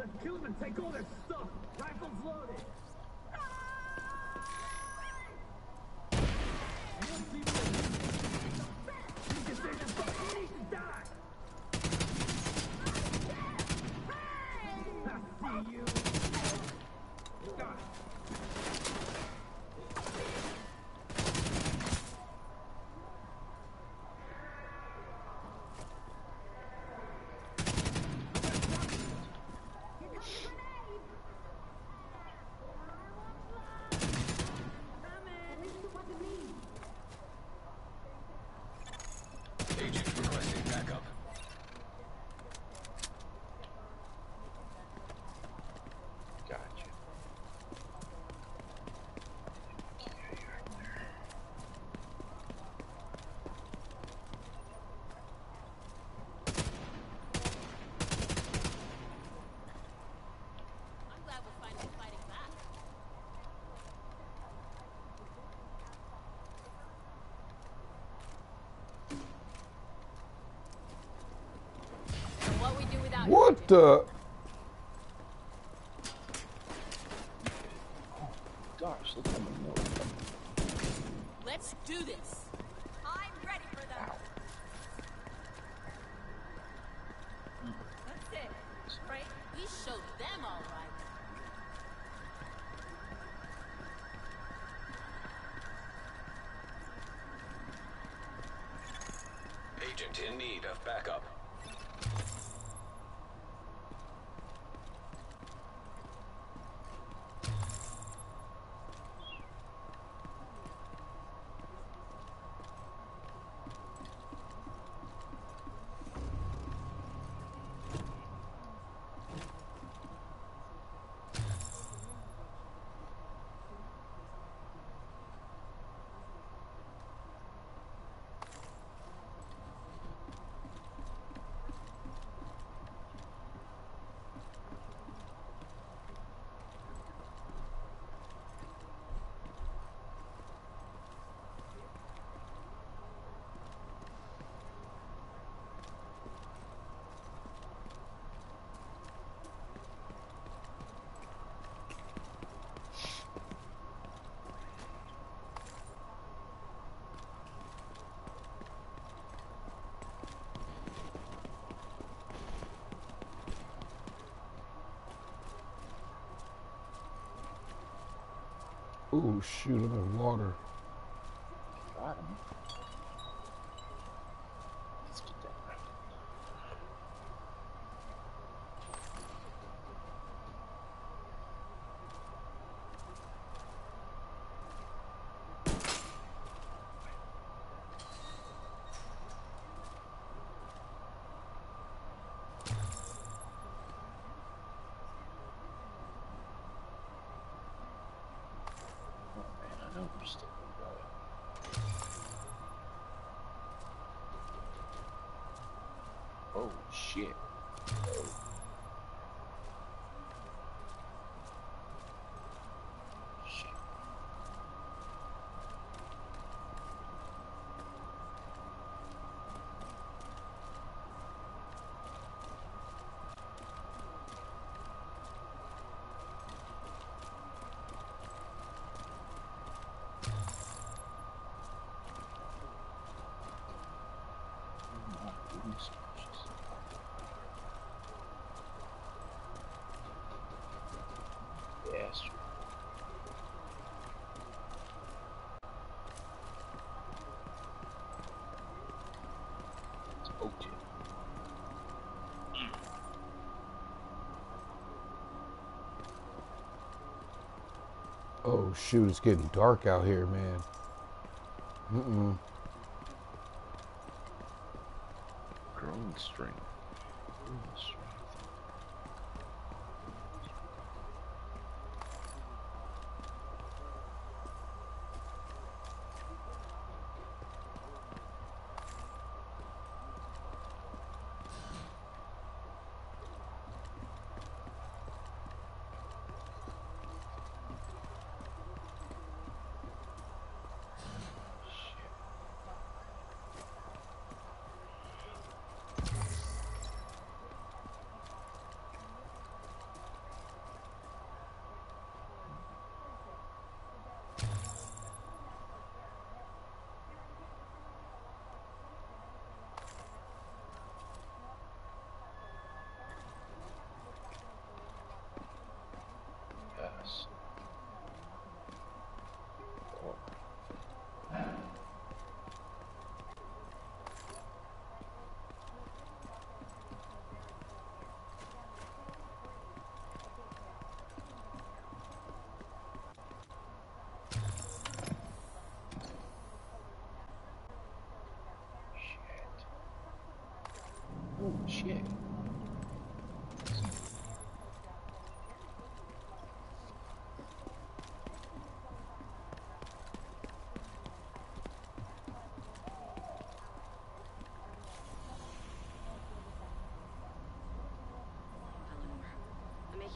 Let's kill them and take all their stuff. Rifles loaded. What the? Oh gosh, look at my nose. Let's do this. I'm ready for that. That's it. Right? We showed them all right. Agent in need of backup. Oh shoot, I'm in water. Got him. Let's get that right. Oh shit. Shit. Yes. It's OJ. Oh shoot, it's getting dark out here, man. Growing strength.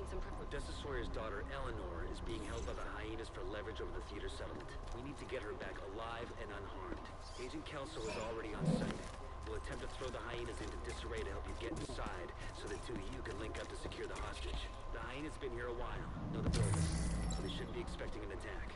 making some... Odessa Sawyer's daughter, Eleanor, is being held by the hyenas for leverage over the theater settlement. We need to get her back alive and unharmed. Agent Kelso is already on site. We'll attempt to throw the hyenas into disarray to help you get inside, so the two of you can link up to secure the hostage. The hyenas been here a while, know the building, so they shouldn't be expecting an attack.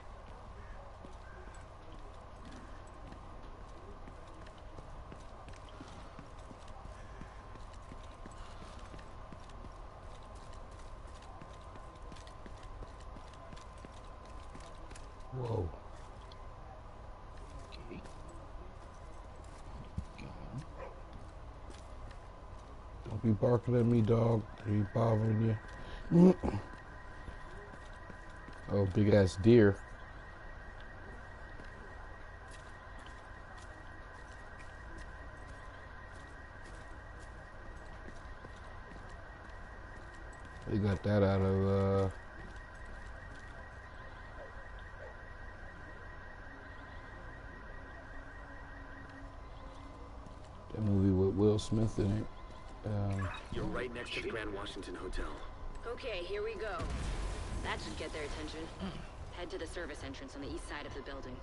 Whoa. Okay. Don't be barking at me, dog. Be bothering you. Oh, big ass deer. They got that out of that movie with Will Smith in it. You're right next to the Grand Washington Hotel. Okay, here we go. That should get their attention. Head to the service entrance on the east side of the building.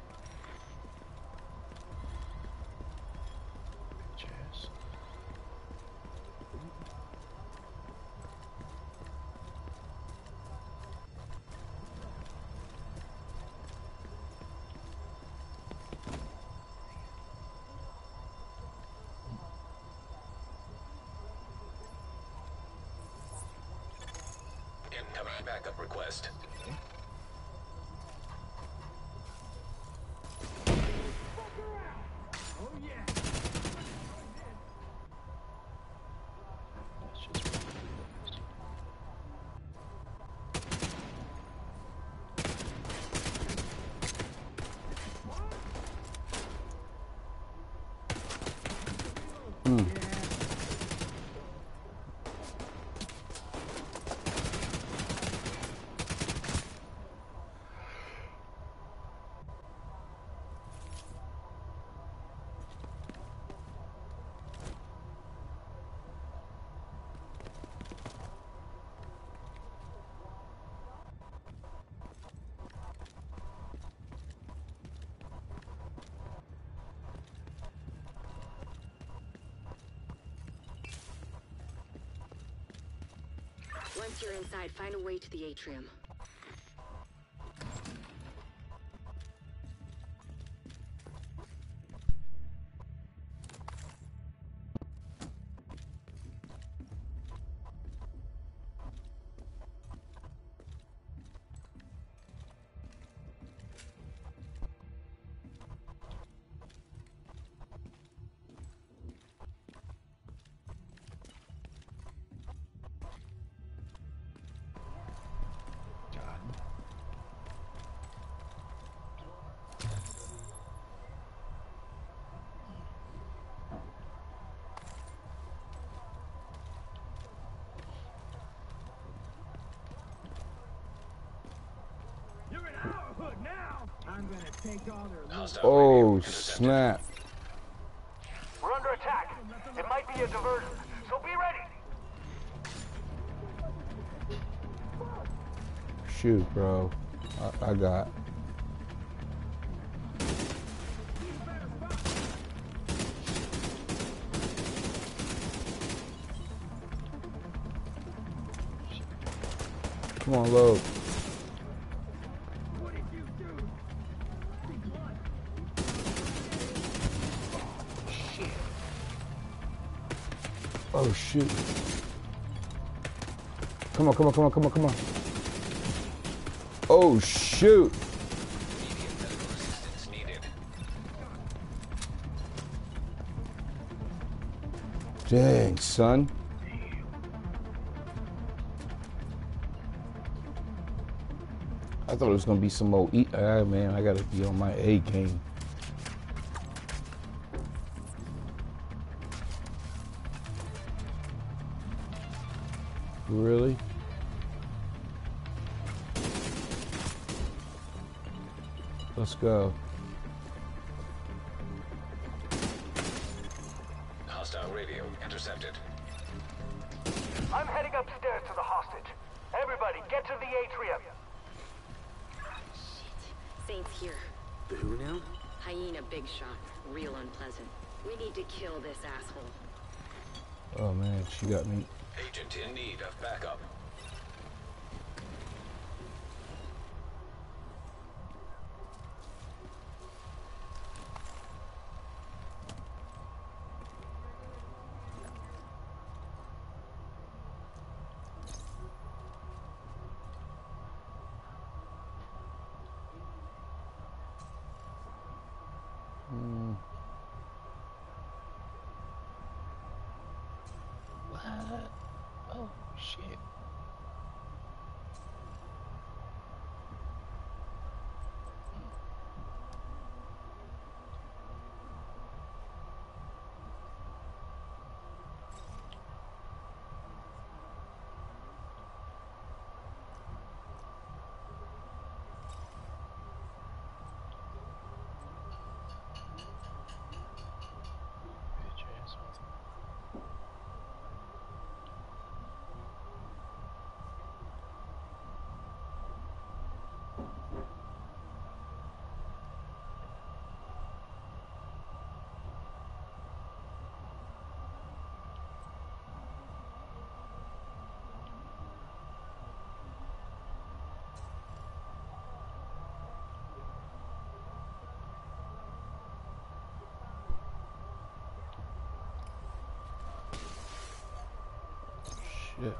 Jazz. Incoming backup request. Oh yeah. That's just Once you're inside, find a way to the atrium. You're in our hood now. I'm gonna take all their loot. Hostile radio Oh, intercepted. snap. We're under attack. It might be a diversion, so be ready. Shoot, bro. I got. Come on, load. What did you do? Oh, shoot. Come on, come on, come on, come on, come on. Oh, shoot. Immediate medical assistance needed. Dang, son. I thought it was gonna be some old man, I gotta be on my A game. Really? Let's go. Hostile radio intercepted. I'm heading upstairs to the hostage. Everybody Here. The who now? Hyena big shot. Real unpleasant. We need to kill this asshole. Oh man, she got me. Agent in need of backup. What? Oh, shit. Bitch asshole. Shit.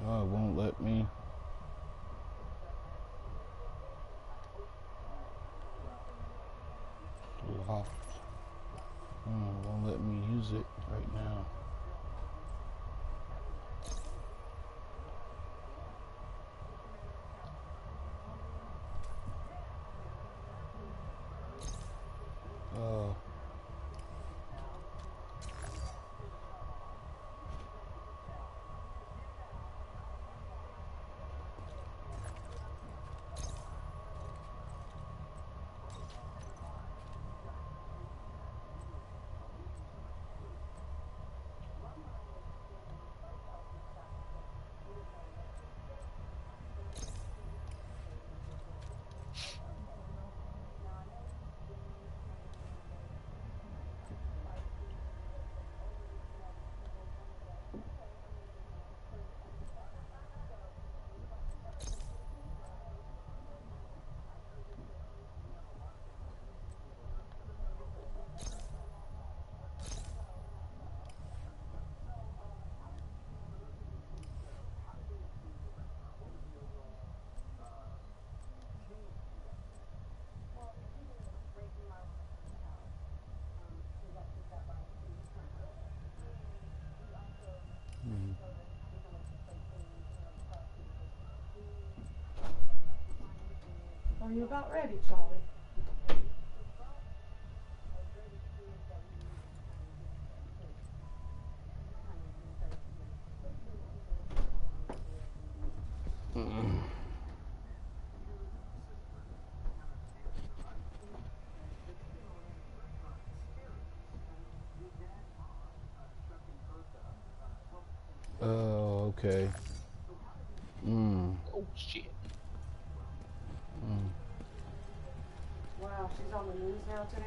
Oh, it won't let me. Locked. Oh, it won't let me use it right now. Oh. Are you about ready, Charlie? Oh, okay. Oh, shit. Wow, she's on the news now today?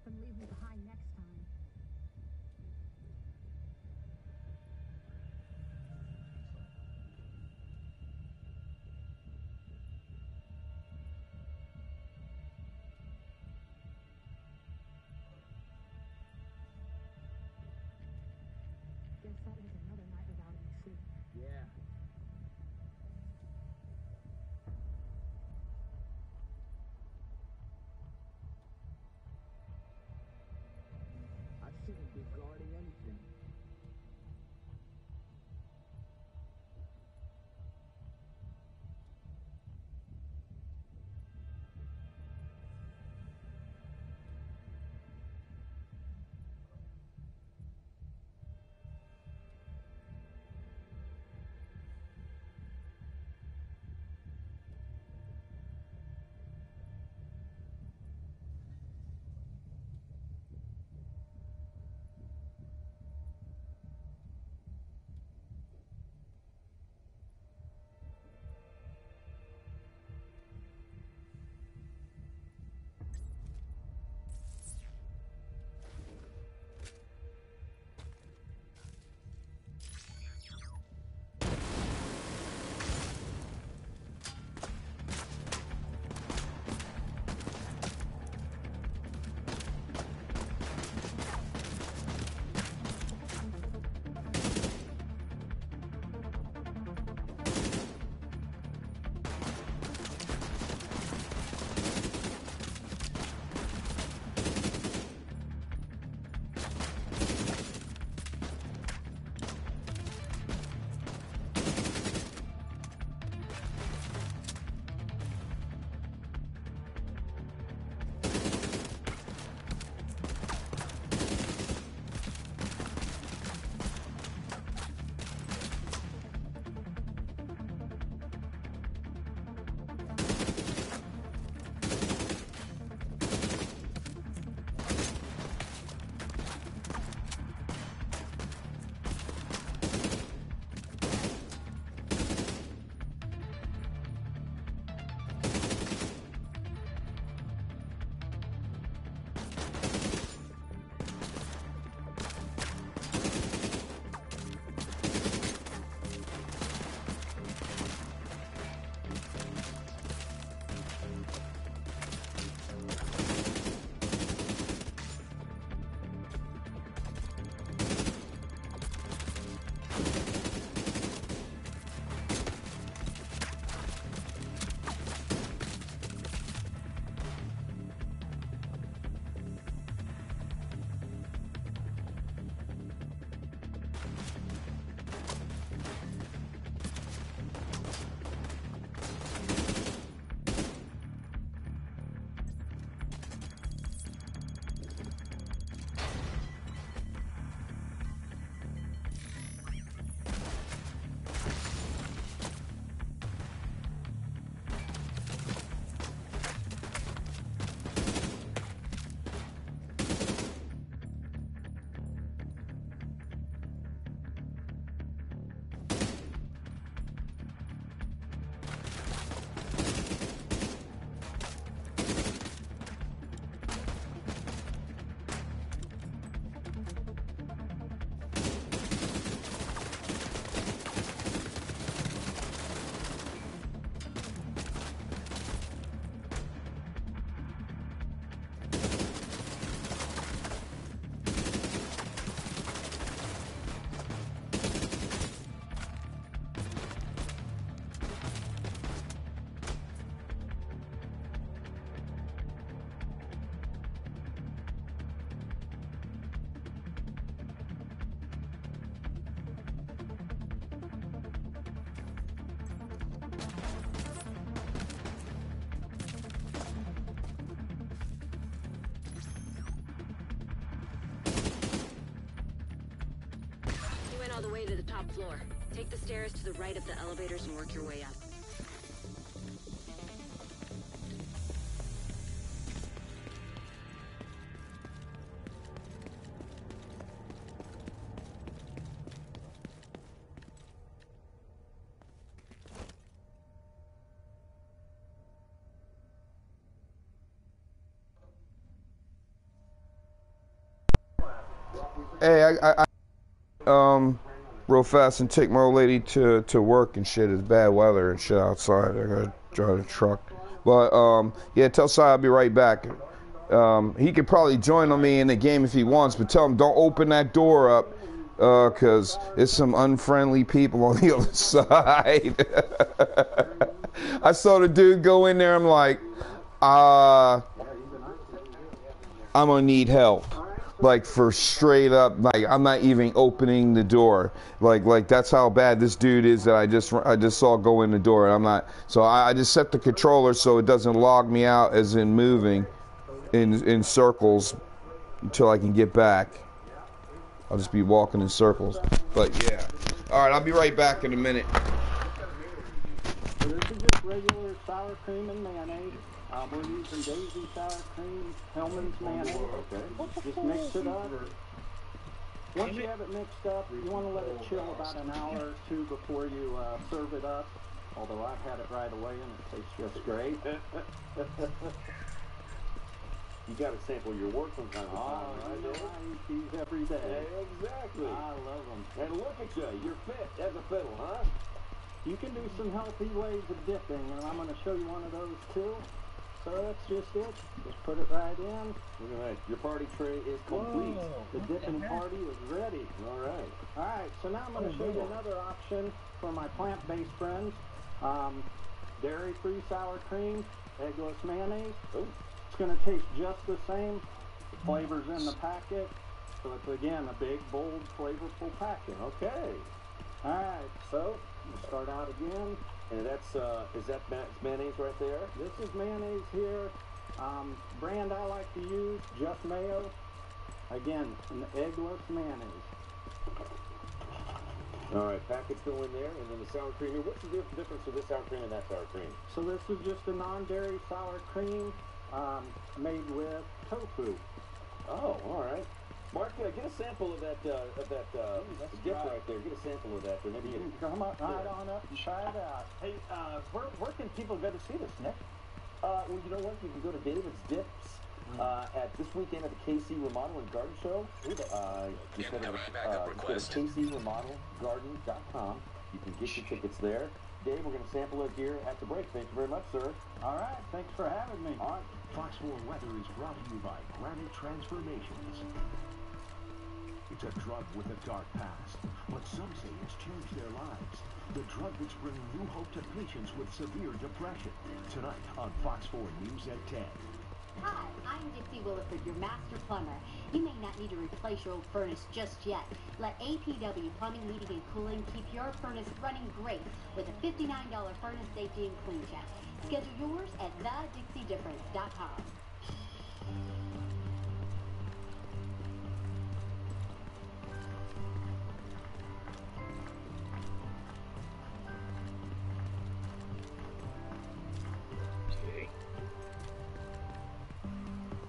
and leave me behind next time. Guess that was another night without any sleep. Yeah. I shouldn't be guarding anything. All the way to the top floor. Take the stairs to the right of the elevators and work your way up. Hey, real fast and take my old lady to work and shit. It's bad weather and shit outside. I gotta drive the truck. But yeah, tell Si I'll be right back. He could probably join on me in the game if he wants, but tell him don't open that door up, cause there's some unfriendly people on the other side. I saw the dude go in there. I'm like, I'm gonna need help. Like, for straight up, like, I'm not even opening the door. Like that's how bad this dude is that I just saw go in the door, and I'm not. So I just set the controller so it doesn't log me out as in moving in circles until I can get back. I'll just be walking in circles. But yeah. All right, I'll be right back in a minute. So this is just regular sour cream and mayonnaise. We're using Daisy sour cream, Hellman's mayonnaise. Okay. Just mix it up. Once you have it mixed up, you want to let it chill about an hour or two before you serve it up. Although I've had it right away and it tastes just great. You got to sample your work from time to time, right? I eat these every day. Yeah, exactly. I love them. And look at you, you're fit as a fiddle, huh? You can do some healthy ways of dipping, and I'm going to show you one of those too. So that's just it. Just put it right in. Look at that. Your party tray is complete. Whoa, the dipping party is ready. All right. All right, so now I'm going to show you another option for my plant-based friends. Dairy-free sour cream, eggless mayonnaise. Ooh. It's going to taste just the same. The flavor's in the packet. So it's, again, a big, bold, flavorful packet. Okay. All right, so we'll start out again. And that's, is that mayonnaise right there? This is mayonnaise here. Brand I like to use, Just Mayo. Again, an eggless mayonnaise. All right, packets go in there, and then the sour cream here. What's the difference with this sour cream and that sour cream? So this is just a non-dairy sour cream made with tofu. Oh, all right. Mark, get a sample of that dip right there. Get a sample of that. Or maybe come on, right on up and try it out. Hey, where can people go to see this, Nick? Well, you know what? You can go to David's Dips at this weekend at the KC Remodel and Garden Show. Just go to KCRemodelGarden.com. You can get your tickets there. Dave, we're going to sample it here at the break. Thank you very much, sir. All right. Thanks for having me. All right. Fox 4 Weather is brought to you by Granite Transformations. It's a drug with a dark past, but some say it's changed their lives. The drug that's bringing new hope to patients with severe depression. Tonight on Fox 4 News at 10. Hi, I'm Dixie Williford, your master plumber. You may not need to replace your old furnace just yet. Let APW Plumbing, Heating, and Cooling keep your furnace running great with a $59 furnace safety and clean check. Schedule yours at thedixiedifference.com.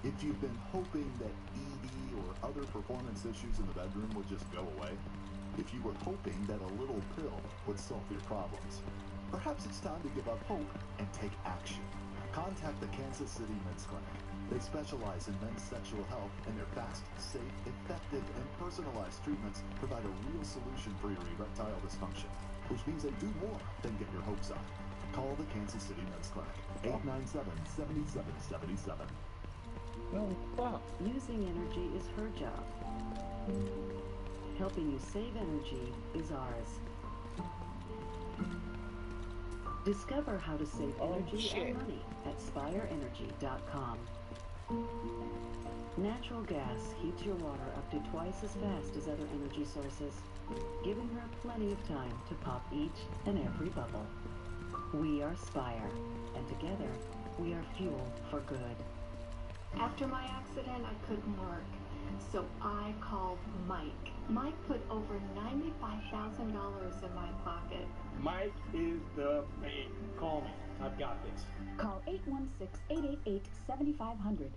If you've been hoping that ED or other performance issues in the bedroom would just go away, if you were hoping that a little pill would solve your problems, perhaps it's time to give up hope and take action. Contact the Kansas City Men's Clinic. They specialize in men's sexual health, and their fast, safe, effective, and personalized treatments provide a real solution for your erectile dysfunction, which means they do more than get your hopes up. Call the Kansas City Men's Clinic, 897-7777. Using energy is her job. Helping you save energy is ours. Discover how to save energy and money at SpireEnergy.com. Natural gas heats your water up to twice as fast as other energy sources, giving her plenty of time to pop each and every bubble. We are Spire, and together we are fuel for good. After my accident, I couldn't work, so I called Mike. Mike put over $95,000 in my pocket. Mike is the man. Call me. I've got this. Call 816-888-7500.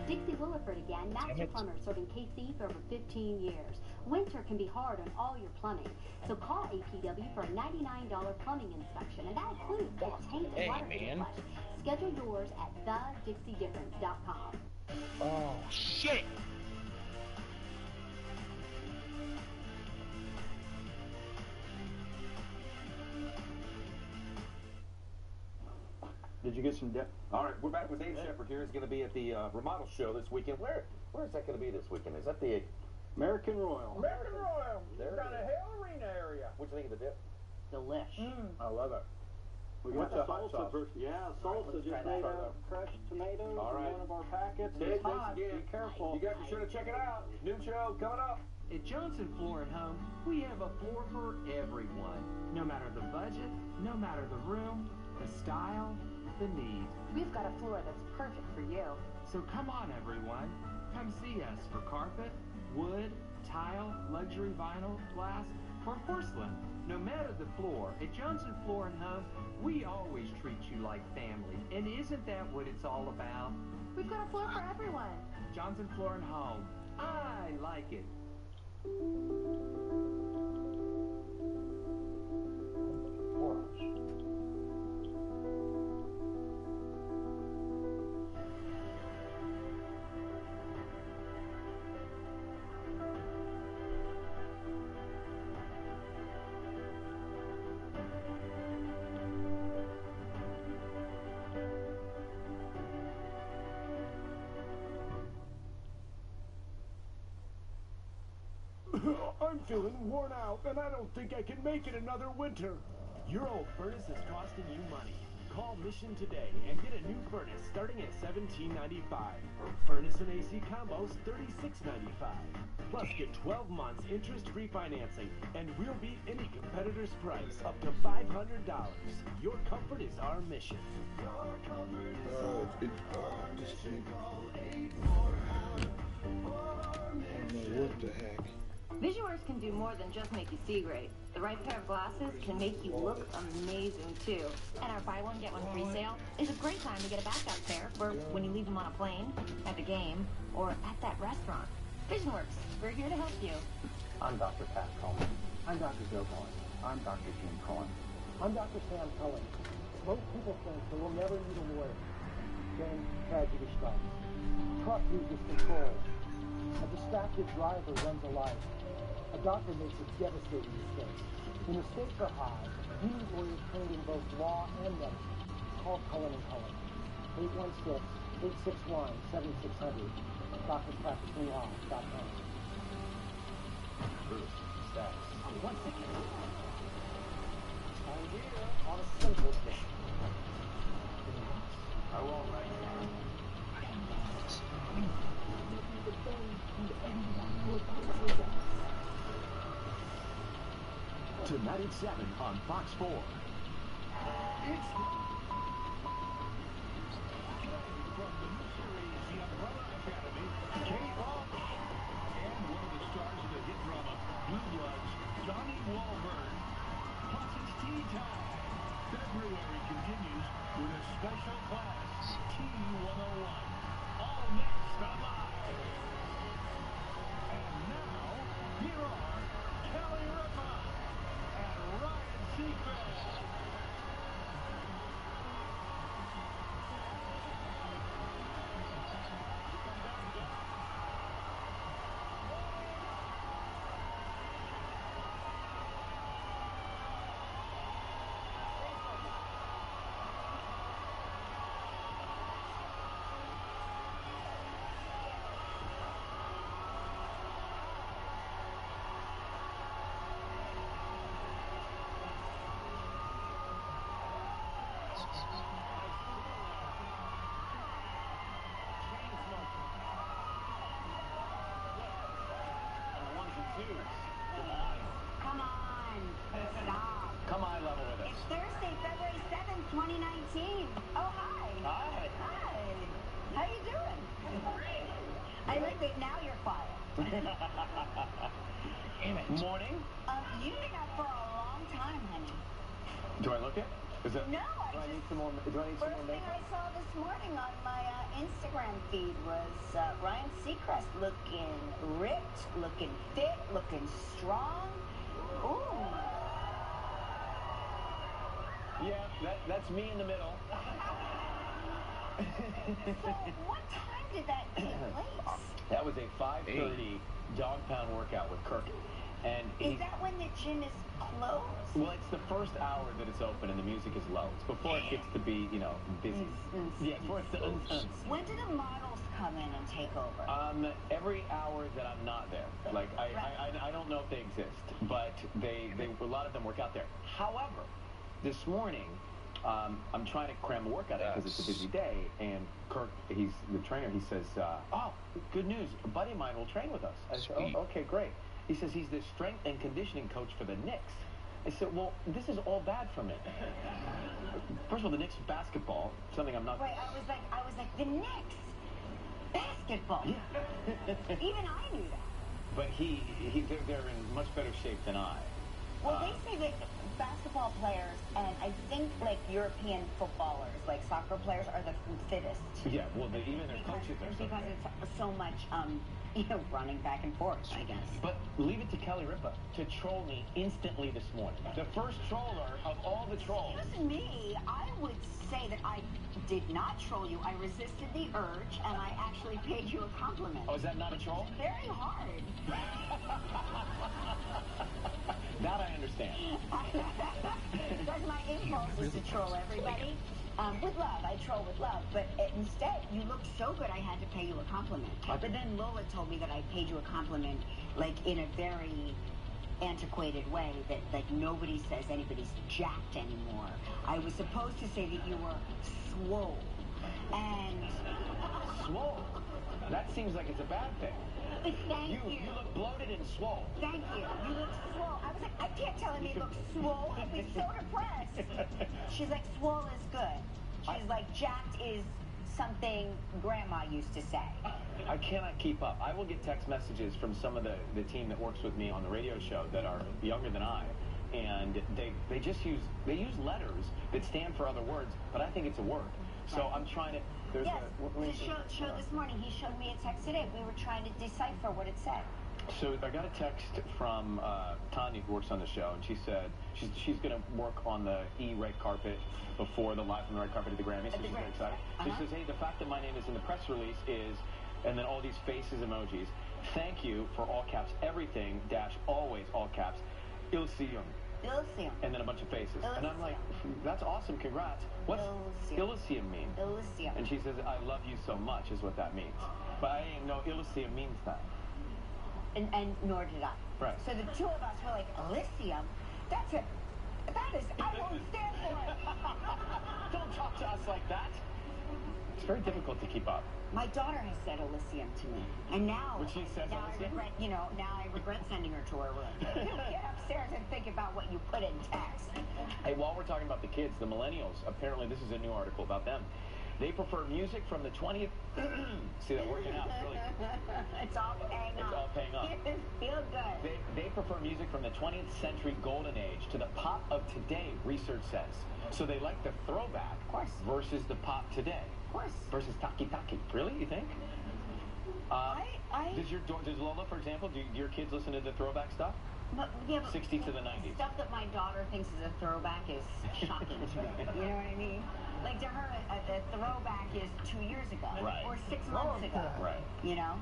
Dixie Williford again, master plumber serving KC for over 15 years. Winter can be hard on all your plumbing, so call APW for a $99 plumbing inspection, and that includes a tank and water heater flush. Schedule yours at thedixiedifference.com. Oh, shit! Did you get some dip? All right, we're back with Dave Shepard here. He's going to be at the remodel show this weekend. Where is that going to be this weekend? Is that the American Royal. American Royal. There Down it at is. Hale Arena area. What do you think of the dip? Delish. I love it. We What's got the the hot salsa. sauce? Yeah, salsa let's just try made that. out of fresh tomatoes All right. in one of our packets. Dave, It's thanks hot. again. Be careful. You guys be sure to check it out. New show coming up. At Johnson Floor & Home, we have a floor for everyone. No matter the budget, no matter the room, the style, the need. We've got a floor that's perfect for you. So come on, everyone. Come see us for carpet, wood, tile, luxury vinyl, glass, or porcelain. No matter the floor, at Johnson Floor & Home, we always treat you like family. And isn't that what it's all about? We've got a floor for everyone. Johnson Floor & Home. I like it. I'm feeling worn out, and I don't think I can make it another winter. Your old furnace is costing you money. Call Mission today and get a new furnace starting at $17.95. Furnace and AC combos $36.95. Plus get 12 months interest-free financing, and we'll beat any competitor's price up to $500. Your comfort is our mission. What the heck? Visuars can do more than just make you see great. The right pair of glasses can make you look amazing too. And our buy one get one free sale is a great time to get a backup pair for when you leave them on a plane, at the game, or at that restaurant. VisionWorks, we're here to help you. I'm Dr. Pat Cullen. I'm Dr. Joe Cullen. I'm Dr. Jim Cullen. I'm Dr. Sam Cullen. Most people think they will never need a lawyer. Then tragedy strikes. Truck loses control. A distracted driver runs a light. A doctor makes a devastating mistake. When the stakes are high, you need lawyers trained in both law and medicine. Call Cullen & Cullen. 816-861-7600. DoctorsPracticingLaw.com. Status. One second. I'm here on a simple thing. I won't write down. Tonight at 7 on Fox 4. From the new series, The Umbrella Academy, Kate Walsh, and one of the stars of the hit drama, Blue Bloods, Johnny Wahlberg. Plus, it's tea time. February continues with a special class, T101. All next on Live. And now, here are Kelly Ripa and Ryan Seacrest. Come on. Stop. Come eye level with us. It's Thursday, February 7th, 2019. Oh, hi. Hi. Hi. How you doing? Great. I like that now you're quiet. Morning. You've been up for a long time, honey. Do I look it? Is it? No, Do I need some more First thing I saw this morning on my Instagram feed was Ryan Seacrest looking ripped, looking fit, looking strong. Ooh. Yeah, that's me in the middle. So, what time did that take place? That was a 5:30 dog pound workout with Kirk. And Is that when the gym is closed? Well, it's the first hour that it's open and the music is low. It's before it gets to be, you know, busy. Yeah, before it's the When do the models come in and take over? Every hour that I'm not there. Like, I don't know if they exist, but a lot of them work out there. However, this morning, I'm trying to cram the workout in because it's a busy day, and Kirk, he's the trainer, he says, oh, good news, a buddy of mine will train with us. I said, oh, okay, great. He says he's the strength and conditioning coach for the Knicks. I said, well, this is all bad for me. First of all, the Knicks basketball, something I'm not... Wait, I was like, the Knicks basketball? Yeah. Even I knew that. But they're in much better shape than I. Well, they say that basketball players and I think like European footballers, like soccer players, are the fittest. Yeah, well, even their coaches are so because it's so much, running back and forth, I guess. But leave it to Kelly Ripa to troll me instantly this morning. The first troller of all the trolls. Excuse me, I would say that I did not troll you. I resisted the urge, and I actually paid you a compliment. Oh, is that not a troll? Very hard. That I understand. Because my impulse is to troll everybody. With love, I troll with love, but instead, you looked so good I had to pay you a compliment. But then Lola told me that I paid you a compliment, like, in a very antiquated way, that, like, nobody says anybody's jacked anymore. I was supposed to say that you were swole, and... Swole? That seems like it's a bad thing. Thank you. You look bloated and swole. Thank you. You look swole. I was like, I can't tell him he looks swole. I'd be so depressed. She's like, swole is good. She's like, jacked is something Grandma used to say. I cannot keep up. I will get text messages from some of the team that works with me on the radio show that are younger than I, and they use letters that stand for other words, but I think it's a word. So I'm trying to... Yes, the show this morning, he showed me a text today. We were trying to decipher what it said. So I got a text from Tanya, who works on the show, and she said she's going to work on the red carpet before the live from the red carpet at the Grammys, so she's very excited. She says, hey, the fact that my name is in the press release is, and then all these faces emojis, thank you for all caps, everything, always, all caps, Elysium. Elysium. And then a bunch of faces. Elysium. And I'm like, that's awesome, congrats. What's Elysium mean? Elysium. And she says, I love you so much is what that means. But I didn't know Elysium means that. And nor did I. Right. So the two of us were like, Elysium? That is, I won't stand for it. Don't talk to us like that. It's very difficult to keep up. My daughter has said Elysium to me. And now, she says now I regret sending her to her room. Get upstairs and think about what you put in text. Hey, while we're talking about the kids, the millennials, apparently this is a new article about them. They prefer music from the 20th... See that working out, really? It's all paying off. It's all paying off. It feels good. They prefer music from the 20th century golden age to the pop of today, research says. So they like the throwback versus the pop today. Of course. Versus taki-taki. Really, you think? Does Lola, for example, do your kids listen to the throwback stuff? But 60s to the 90s. Stuff that my daughter thinks is a throwback is shocking to me. You know what I mean? Like to her, the throwback is 2 years ago. Right. Or 6 months ago. Right. You know?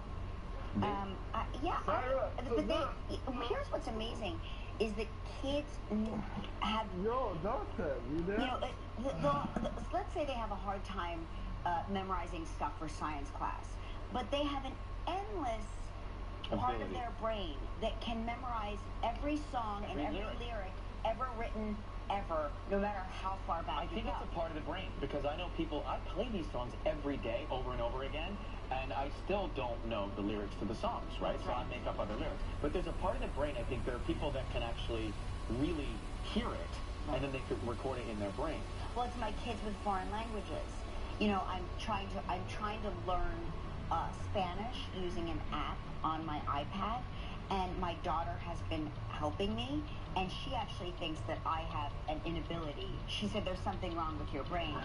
Here's what's amazing is that kids have... let's say they have a hard time memorizing stuff for science class, but they have an endless part of their brain that can memorize every song and every lyric ever written ever, no matter how far back I think it's a part of the brain, because I know people, I play these songs every day over and over again, and I still don't know the lyrics to the songs, right? So I make up other lyrics. But there's a part of the brain, I think there are people that can actually really hear it, and then they could record it in their brain. Well, it's my kids with foreign languages. You know, I'm trying to learn Spanish using an app on my iPad, and my daughter has been helping me, and she actually thinks that I have an inability. She said there's something wrong with your brain.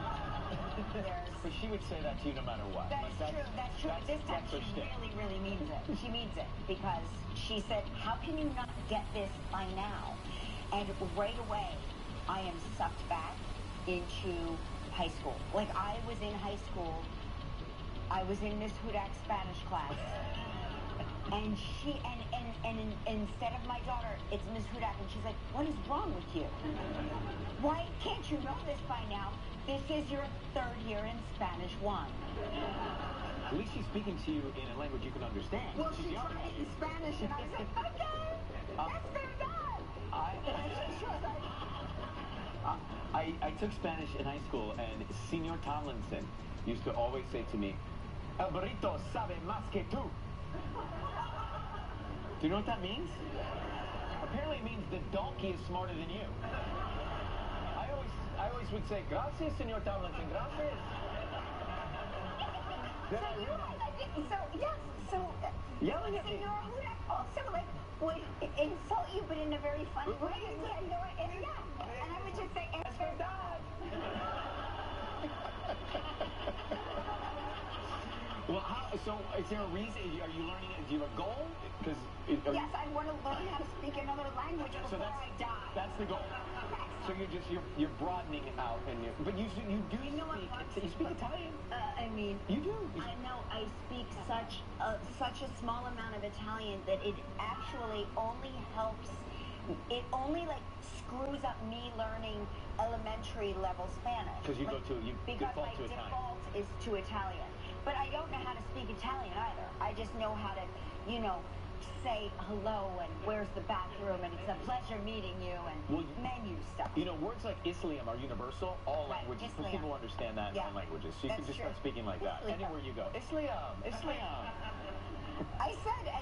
But she would say that to you no matter what. That's true. This time she really means it. She means it, because she said, how can you not get this by now? And right away, I am sucked back into high school. Like, I was in high school. I was in Miss Hudak's Spanish class. And instead of my daughter, it's Ms. Hudak, and she's like, what is wrong with you? Why can't you know this by now? This is your third year in Spanish 1. At least she's speaking to you in a language you can understand. Well, she tried it in Spanish, and I was like, okay, that's verdad. I took Spanish in high school, and Senor Tomlinson used to always say to me, El burrito sabe más que tú. Do you know what that means? Apparently it means the donkey is smarter than you. I always would say, gracias, Senor Tomlinson, gracias. Yelling at me. Senor Hudak also, like, would insult you, but in a very funny way. And I would just say, es verdad. Well, so is there a reason? Are you learning? Do you have a goal? Because yes, I want to learn how to speak another language before I die. That's the goal. So you're broadening it out, and but you do you speak Italian? I mean, you do. I know I speak such a small amount of Italian that it actually only helps. It only like screws up me learning elementary level Spanish. Because you default to Italian. Default is to Italian. But I don't know how to speak Italian either. I just know how to, say hello and where's the bathroom and it's a pleasure meeting you and menu stuff. Words like Islium are universal. All languages. People understand that in languages. So you can just start speaking like that. Anywhere you go. Islium. Islium. I said,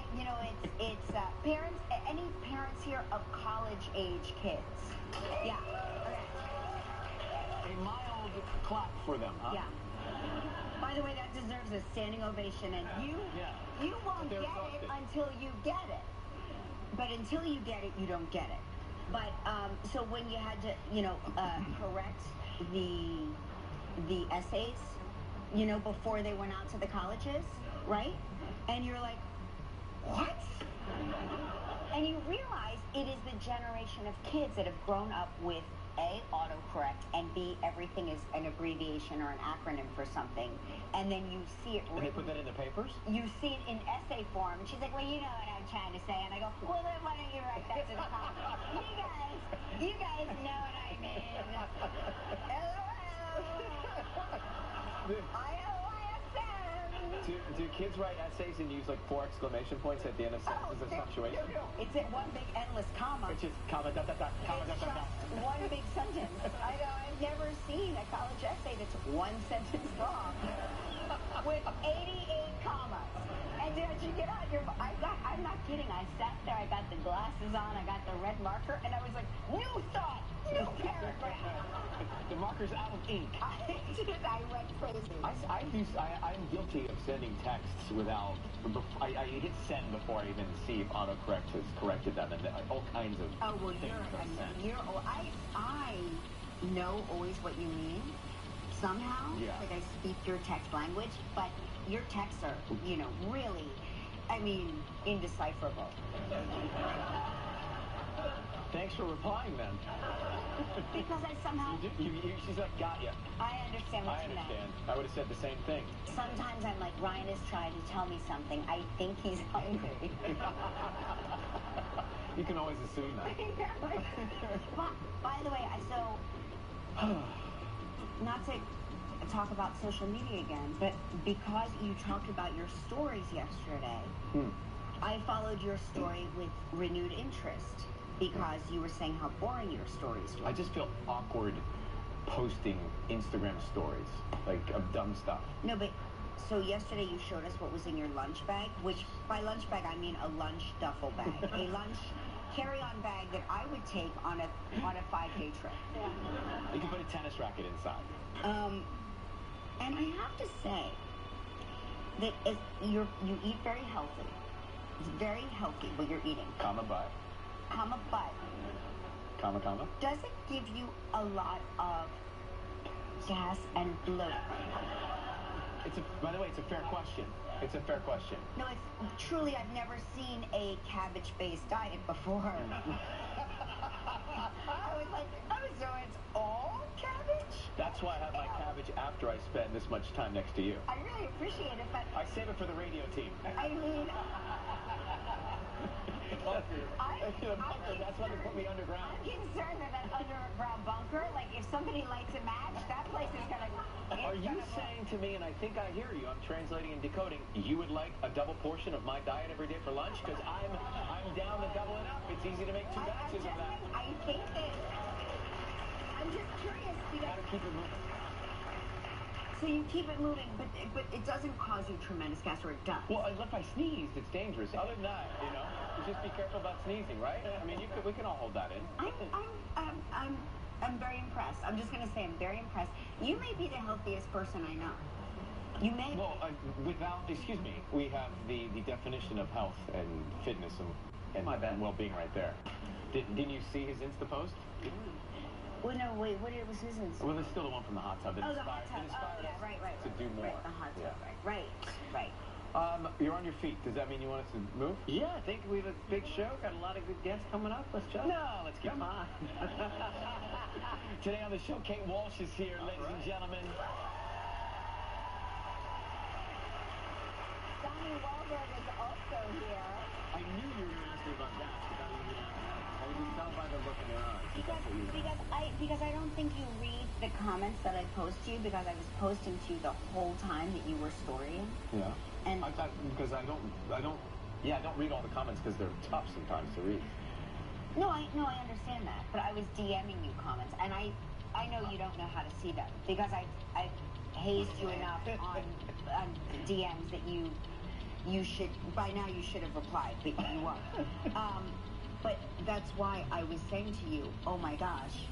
it's parents, any parents here of college-age kids. Yeah. A mild clap for them, huh? Yeah. By the way, that deserves a standing ovation, and you won't get it until you get it. But until you get it, you don't get it. But, so when you had to, correct the essays, before they went out to the colleges, right? And you're like, what? And you realize it is the generation of kids that have grown up with A, autocorrect, and B, everything is an abbreviation or an acronym for something. And then you see it written. And they put that in the papers? You see it in essay form. And she's like, well, you know what I'm trying to say. And I go, well, then why don't you write that to the comments? You guys know what I mean. Do kids write essays and use like 4 exclamation points at the end of sentences of punctuation? No. It's at one big endless comma. It's just comma, dot, dot, dot, comma, dot, dot, dot. One big sentence. I know, I've never seen a college essay that's one sentence long with 88 commas. And did you get out your... I'm not kidding. I sat there, I got the glasses on, I got the red marker, and I was like, new thought, new paragraph. The marker's out of ink. I went crazy. I'm guilty of sending texts without... I hit send before I even see if autocorrect has corrected them, and all kinds of things I know always what you mean, somehow. Yeah. Like I speak your text language, but your texts are, really, indecipherable. Thanks for replying, then. Because I somehow... She's like, got ya. I understand what you meant. I understand. I would have said the same thing. Sometimes I'm like, Ryan is trying to tell me something. I think he's hungry. You can always assume that. By the way, not to talk about social media again, but because you talked about your stories yesterday, I followed your story with renewed interest because you were saying how boring your stories were. I just feel awkward posting Instagram stories, like of dumb stuff. No, but so yesterday you showed us what was in your lunch bag, which by lunch bag I mean a lunch duffel bag, a lunch carry-on bag that I would take on a 5-day trip. You can put a tennis racket inside. And I have to say that you eat very healthy. It's very healthy what you're eating. Comma, but. Comma, but. Comma, comma. Does it give you a lot of gas and bloat? By the way, it's a fair question. It's a fair question. No, it's truly, I've never seen a cabbage-based diet before. I was like, oh, so it's all cabbage? That's why I have my cabbage garbage after I spend this much time next to you. I really appreciate it, but I save it for the radio team. I mean, Bunker. That's why they put me underground. I'm concerned that underground bunker, like if somebody lights a match, that place is gonna. Are you saying to me, and I think I hear you, I'm translating and decoding, you would like a double portion of my diet every day for lunch? Because I'm down to double it up. It's easy to make 2 batches of that. I think that. I'm just curious because. Gotta keep it moving. So you keep it moving, but it doesn't cause you tremendous gas, or it does. Well, if I sneezed, it's dangerous. Other than that, you know, you just be careful about sneezing, right? I mean, we can all hold that in. I'm very impressed. I'm just gonna say I'm very impressed. You may be the healthiest person I know. You may. Well, excuse me, we have the definition of health and fitness and well-being right there. Didn't you see his Insta post? Well, no, wait, what was his Insta? Well, it's still the one from the hot tub. The hot tub. Oh, yeah, right. To do more. Right, the hot tub, right. You're on your feet. Does that mean you want us to move? Yeah, I think we have a big show. Got a lot of good guests coming up. Let's just... No, let's keep on. Today on the show, Kate Walsh is here, ladies and gentlemen. Donnie Wahlberg is also here. I knew you were going to ask me about that, but I can tell by the look in their eyes. Because I don't think you read the comments that I post to you, because I was posting to you the whole time that you were storying. Yeah. And because I don't read all the comments because they're tough sometimes to read. No, I understand that, but I was DMing you comments, and I know you don't know how to see them because I've hazed you enough on DMs that you should by now you should have replied, but you won't. But that's why I was saying to you, oh my gosh,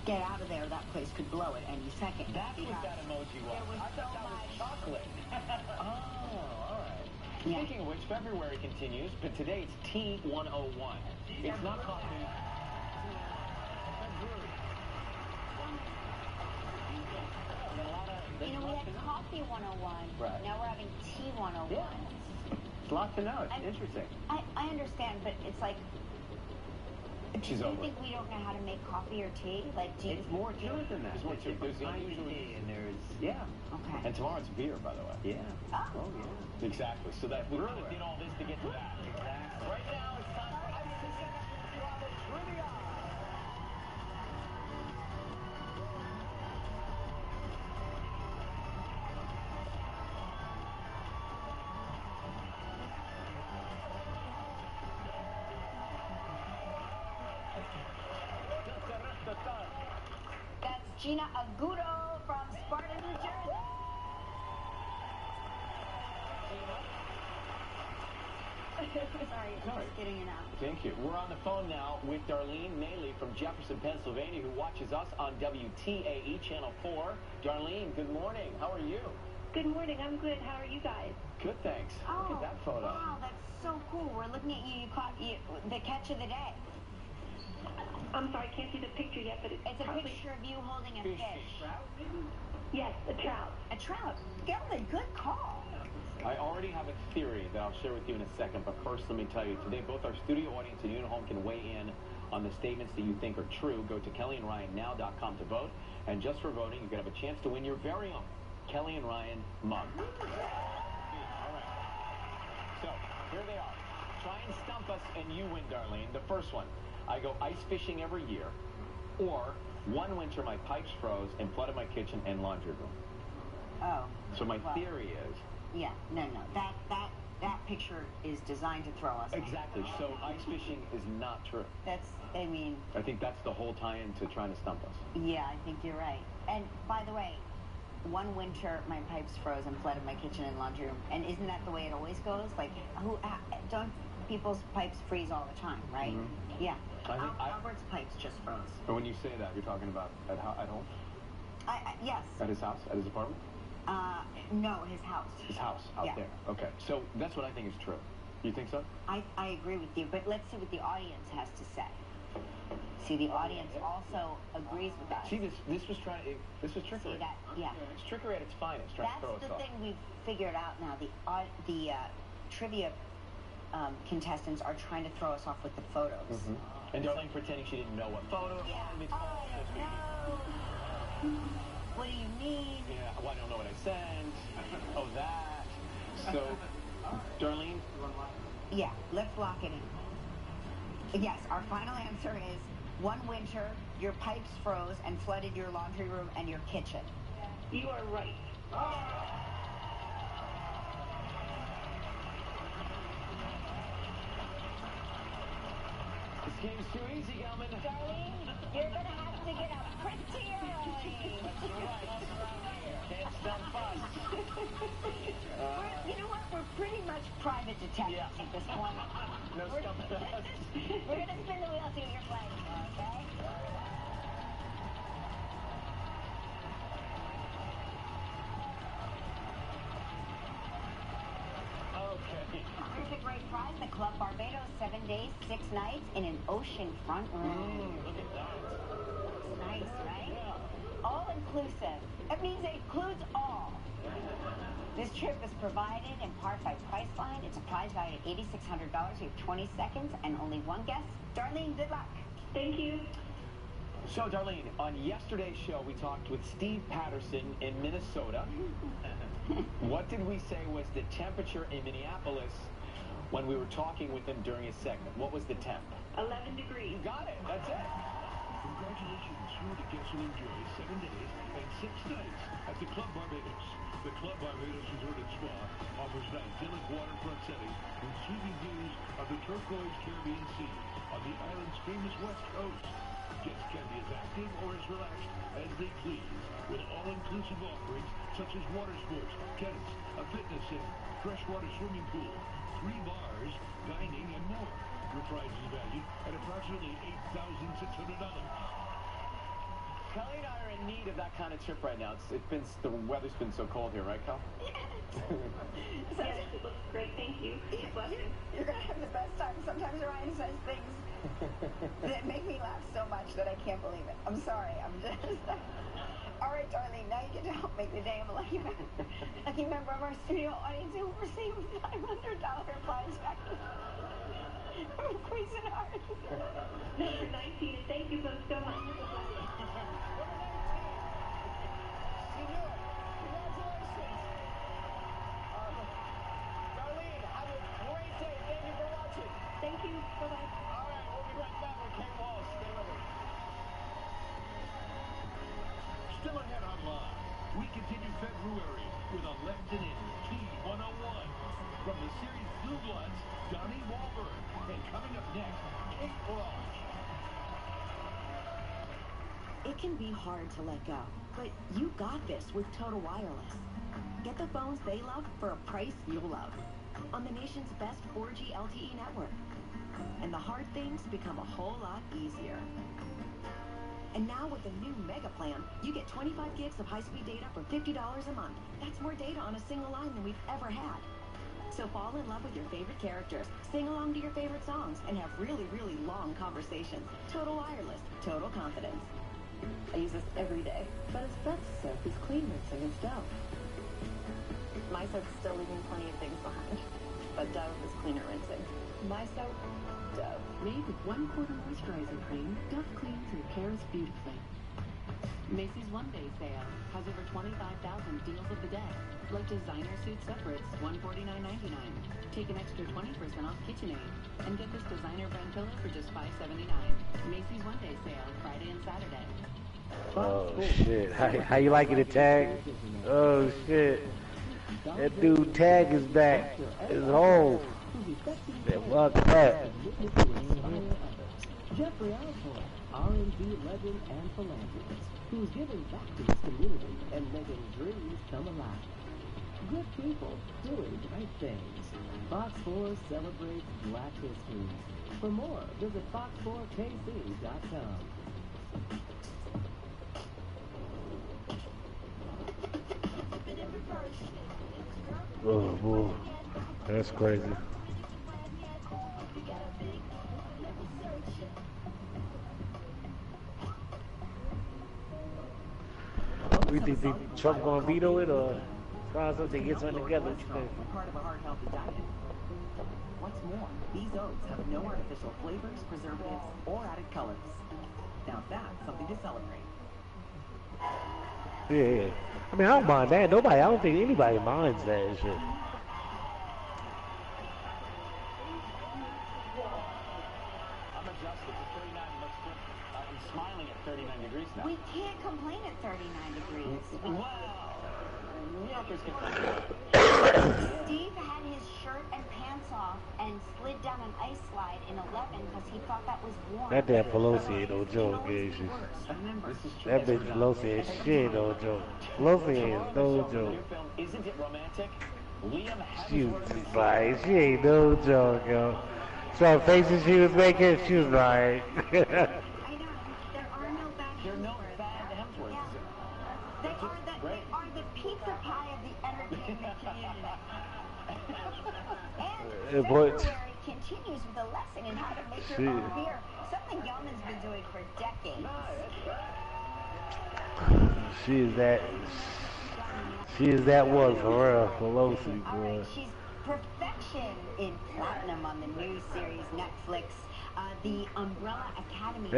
get out of there, that place could blow it any second. That's what that emoji was. There was I thought that was chocolate. Oh, all right. Yeah. Speaking of which, February continues, but today it's T101. It's not coffee. You know, we had Coffee 101. Right. Now we're having Tea 101. Yeah. It's a lot to know. It's interesting. I understand, but it's like, She's do you over think we don't know how to make coffee or tea? Like, do you... It's more to it than that. There's the unusual tea, and there's... Yeah. Okay. And tomorrow it's beer, by the way. Yeah. Oh, yeah. Exactly. So that we kind of did all this to get to that. Exactly. Right now it's time for Ice Trivia. That's Gina Agudo from Sparta, New Jersey. Sorry, I'm just getting it out. Thank you. We're on the phone now with Darlene Naley from Jefferson, Pennsylvania, who watches us on WTAE Channel 4. Darlene, good morning. How are you? Good morning. I'm good. How are you guys? Good, thanks. Oh, look at that photo. Wow, that's so cool. We're looking at you. You caught the catch of the day. I'm sorry, I can't see the picture yet, but it's a picture of you holding a fish. Trout, maybe? Yes, a trout. A trout. Gilman, good call. I already have a theory that I'll share with you in a second, but first let me tell you, today both our studio audience and you at home can weigh in on the statements that you think are true. Go to KellyandRyanNow.com to vote, and just for voting, you can have a chance to win your very own Kelly and Ryan mug. All right. So, here they are. Try and stump us, and you win, Darlene. The first one. I go ice fishing every year, or one winter my pipes froze and flooded my kitchen and laundry room. Oh. So my theory is... Yeah, no. That picture is designed to throw us off. Exactly. So ice fishing is not true. I think that's the whole tie-in to trying to stump us. Yeah, I think you're right. And by the way, one winter my pipes froze and flooded my kitchen and laundry room. And isn't that the way it always goes? Like, don't people's pipes freeze all the time, right? Mm-hmm. Yeah. Albert's pipes just froze. But when you say that, you're talking about at home? Yes. At his house? At his apartment? No, his house. His house out there. Okay. So that's what I think is true. You think so? I agree with you, but let's see what the audience has to say. See, the audience also agrees with us. See, this was trickery. See that? Yeah. It's trickery at its finest. Trying to throw us That's off. the thing we've figured out now. The trivia contestants are trying to throw us off with the photos. Mm-hmm. And Darlene pretending she didn't know what photo. Yeah. It's called. No. What do you mean? Yeah, well, I don't know what I sent. Oh, that. So, Darlene? Yeah, let's lock it in. Yes, our final answer is one winter, your pipes froze and flooded your laundry room and your kitchen. You are right. This game's too easy, Gelman. Darlene, you're going to have to get up pretty early. That's right. Can't smell fun. You know what? We're pretty much private detectives at this point. No stuff fast. We're going to spin the wheel, see what you're playing for, okay? Okay. Here's a great prize, the Club Barbados, 7 days, 6 nights in an oceanfront room. Look at that. It's nice, right? Yeah. All inclusive. That means it includes all. This trip is provided in part by Priceline. It's a prize valued at $8,600. You have 20 seconds and only one guess. Darlene, good luck. Thank you. So, Darlene, on yesterday's show, we talked with Steve Patterson in Minnesota. What did we say was the temperature in Minneapolis when we were talking with him during his segment? What was the temp? 11 degrees. You got it. That's it. Congratulations. You're the guests will enjoy 7 days and 6 nights at the Club Barbados. The Club Barbados Resort and Spa offers an idyllic waterfront setting with sweeping views of the turquoise Caribbean Sea on the island's famous west coast. Guests can be as active or as relaxed as they please, with all-inclusive offerings such as water sports, tennis, a fitness center, freshwater swimming pool, 3 bars, dining, and more. Your prize is valued at approximately $8,600. Kelly and I are in need of that kind of trip right now. The weather's been so cold here, right, Kel? Yes, it looks great. Thank you. You're going to have the best time. Sometimes Ryan says things that make me laugh so much that I can't believe it. I'm sorry. I'm just... All right, Darlene, now you get to help make the day. I'm a lucky member of our studio audience who received $500 prize back from Cuisinart. Number 19, and thank you both so much. Darlene, have a great day. Thank you for watching. Thank you. Bye-bye. All right, we'll be right back with Kate Walsh. Stay with us. Still ahead on Live. We continue February with a left and in T101. From the series Blue Bloods, Donnie Wahlberg. And coming up next, Kate Walsh. It can be hard to let go, but you got this with Total Wireless. Get the phones they love for a price you'll love on the nation's best 4G LTE network. And the hard things become a whole lot easier. And now with the new Mega Plan, you get 25 gigs of high-speed data for $50 a month. That's more data on a single line than we've ever had. So fall in love with your favorite characters, sing along to your favorite songs, and have really, really long conversations. Total Wireless, total confidence. I use this every day, but his best soap is clean rinsing its Dove. My soap's still leaving plenty of things behind, but Dove is cleaner rinsing. My soap, Dove. Made with 1/4 moisturizing cream, Dove cleans and cares beautifully. Macy's One Day Sale has over 25,000 deals of the day. Like designer suit separates, $149.99. Take an extra 20% off KitchenAid. And get this designer brand pillow for just $5.79. Macy's One Day Sale, Friday and Saturday. Oh shit! How you liking it, Tag? Oh shit! That dude Tag is back. His home. Fuck that. Jeffrey Alford, R&B legend and philanthropist, who's giving back to his community and making dreams come alive. Good people doing great things. Fox 4 celebrates Black History. For more, visit fox4kc.com. Oh boy, that's crazy. We think Trump gonna veto it or try something, get something together? What you think? Part of a heart healthy diet. What's more, these oats have no artificial flavors, preservatives, or added colors. Now that's something to celebrate. Yeah. I mean, I don't mind that. Nobody, I don't think anybody minds that and shit. I'm adjusted to 39. Looks good. I'm smiling at 39 degrees now. We can't complain at 39 degrees. Well, New Yorkers can Steve had his shirt and pants off and slid down an ice slide in 11 because he thought that was warm. That damn Pelosi ain't no joke, is she? That bitch Pelosi ain't shit no joke. Pelosi ain't no joke. Isn't it romantic? She was just like, she ain't no joke, yo. So the faces she was making, she was like. There are no bad Hemsworths. They are the pizza pie of the entertainment community. And February continues with a lesson in how to make your own beer. Something Yeoman's been doing for decades. She is that one for real, Pelosi, boy. Alright, she's perfection in platinum on the new series Netflix, The Umbrella Academy.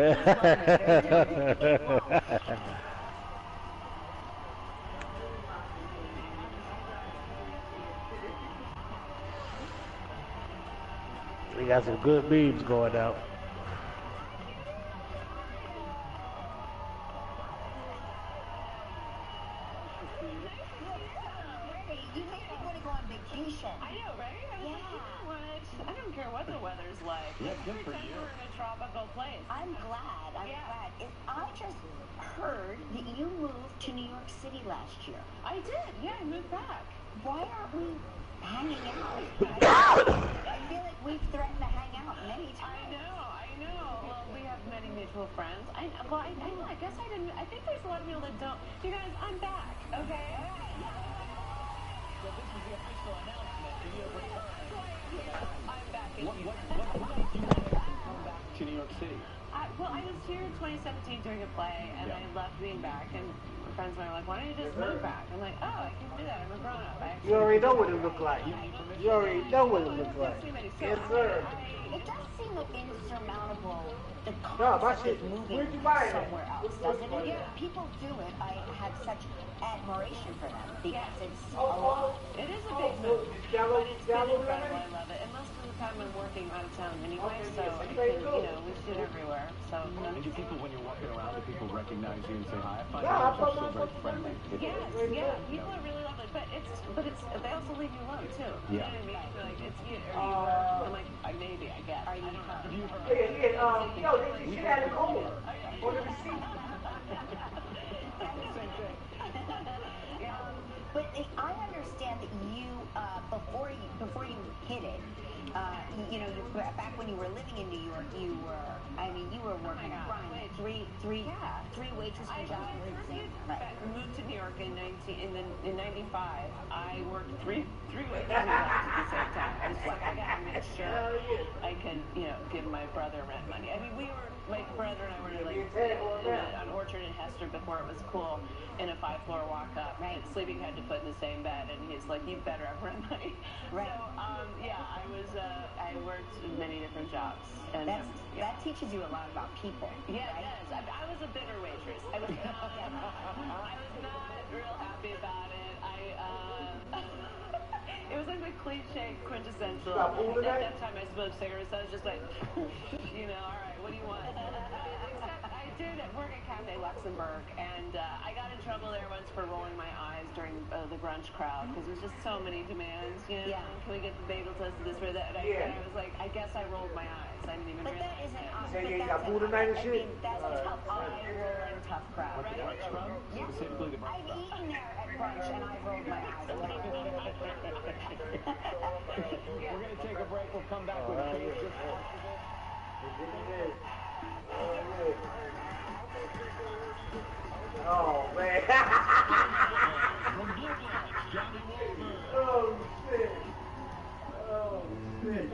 We got some good memes going out. You made me want to go on vacation. I know, right? I was like, you know what? I don't care what the weather's like. Yeah, Let's good for pretend you. we're in a tropical place. I'm glad. I just heard that you moved to New York City last year. I did. Yeah, I moved back. Why aren't we hanging out? I feel like we've threatened to hang out many times. I know. Well, we have many mutual friends. I know. I guess I didn't. I think there's a lot of people that don't. You guys, I'm back. Okay. So this is the official announcement. I'm back. What made you want to come back to New York City? Well, I was here in 2017 doing a play, and I loved being back. And friends of mine were like, "Why don't you just move back?" I'm like, "Oh, I can do that. I'm a grown-up." You already know what it looked like. You already know what it looked like. Yes, sir. It does seem like insurmountable. The No, my concept shit. of moving Where'd you buy it? somewhere else, doesn't it? Yeah, people do it. I have such admiration for them because it's a lot. It is a big move, but it's been incredible. I love it. And most of the time I'm working out of town anyway, so I can, we shoot everywhere. So, And do people, when you're walking around, do people recognize you and say hi? I find you're still very friendly. Yes, people are really lovely, but they also leave you alone too. You know what I mean? They're like, it's you. I'm like, maybe, I guess. I don't know. She had a cola on the receipt. But I understand that you, before you hit it, back when you were living in New York, you were working three waitressing jobs. I moved to New York in 95. I worked three waitressing jobs at the same time. I was like, I gotta make sure I can, give my brother rent money. I mean, my brother and I were on Orchard and Hester before it was cool, in a 5-floor walk-up. Right. Sleeping head to foot in the same bed, and he's like, you better have rent money. Right. So, I worked in many different jobs. And that teaches you a lot about people. Yeah, right? it does. I was a bitter waitress. I was not real happy about it. It was like the cliche quintessential. At that time, I smoked cigarettes. I was just like, all right, what do you want? Except I did work at Cafe Luxembourg, and I got in trouble there once for rolling my eyes during the brunch crowd because there's just so many demands. Can we get the bagel toast this or that? And I was like, I guess I rolled my eyes. I didn't even realize it. You got food tonight and shit? That's a tough crowd. Right? Yeah. Specifically the brunch I've crowd. eaten there at brunch and I rolled my eyes. We're going to take a break. We'll come back with Case just Oh, man. Oh, shit. Oh, shit.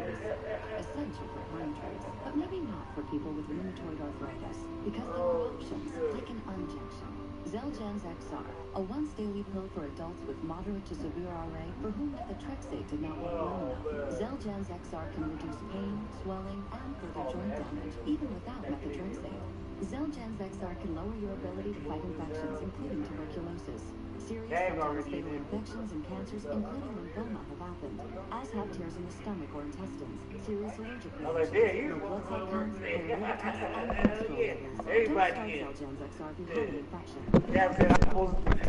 Essential for hundreds, but maybe not for people with rheumatoid arthritis, because there are options like an injection. Xeljanz XR, a once-daily pill for adults with moderate to severe RA for whom methotrexate did not work well enough. Xeljanz XR can reduce pain, swelling, and further joint damage, even without methotrexate. Xeljanz XR can lower your ability to fight infections, including tuberculosis. Serious devastating infections and cancers, including lymphoma, have happened, as have tears in the stomach or intestines, serious allergic reactions, low blood cell counts, higher liver tests, and cholesterol levels. Don't start Xeljanz XR if you have an infection.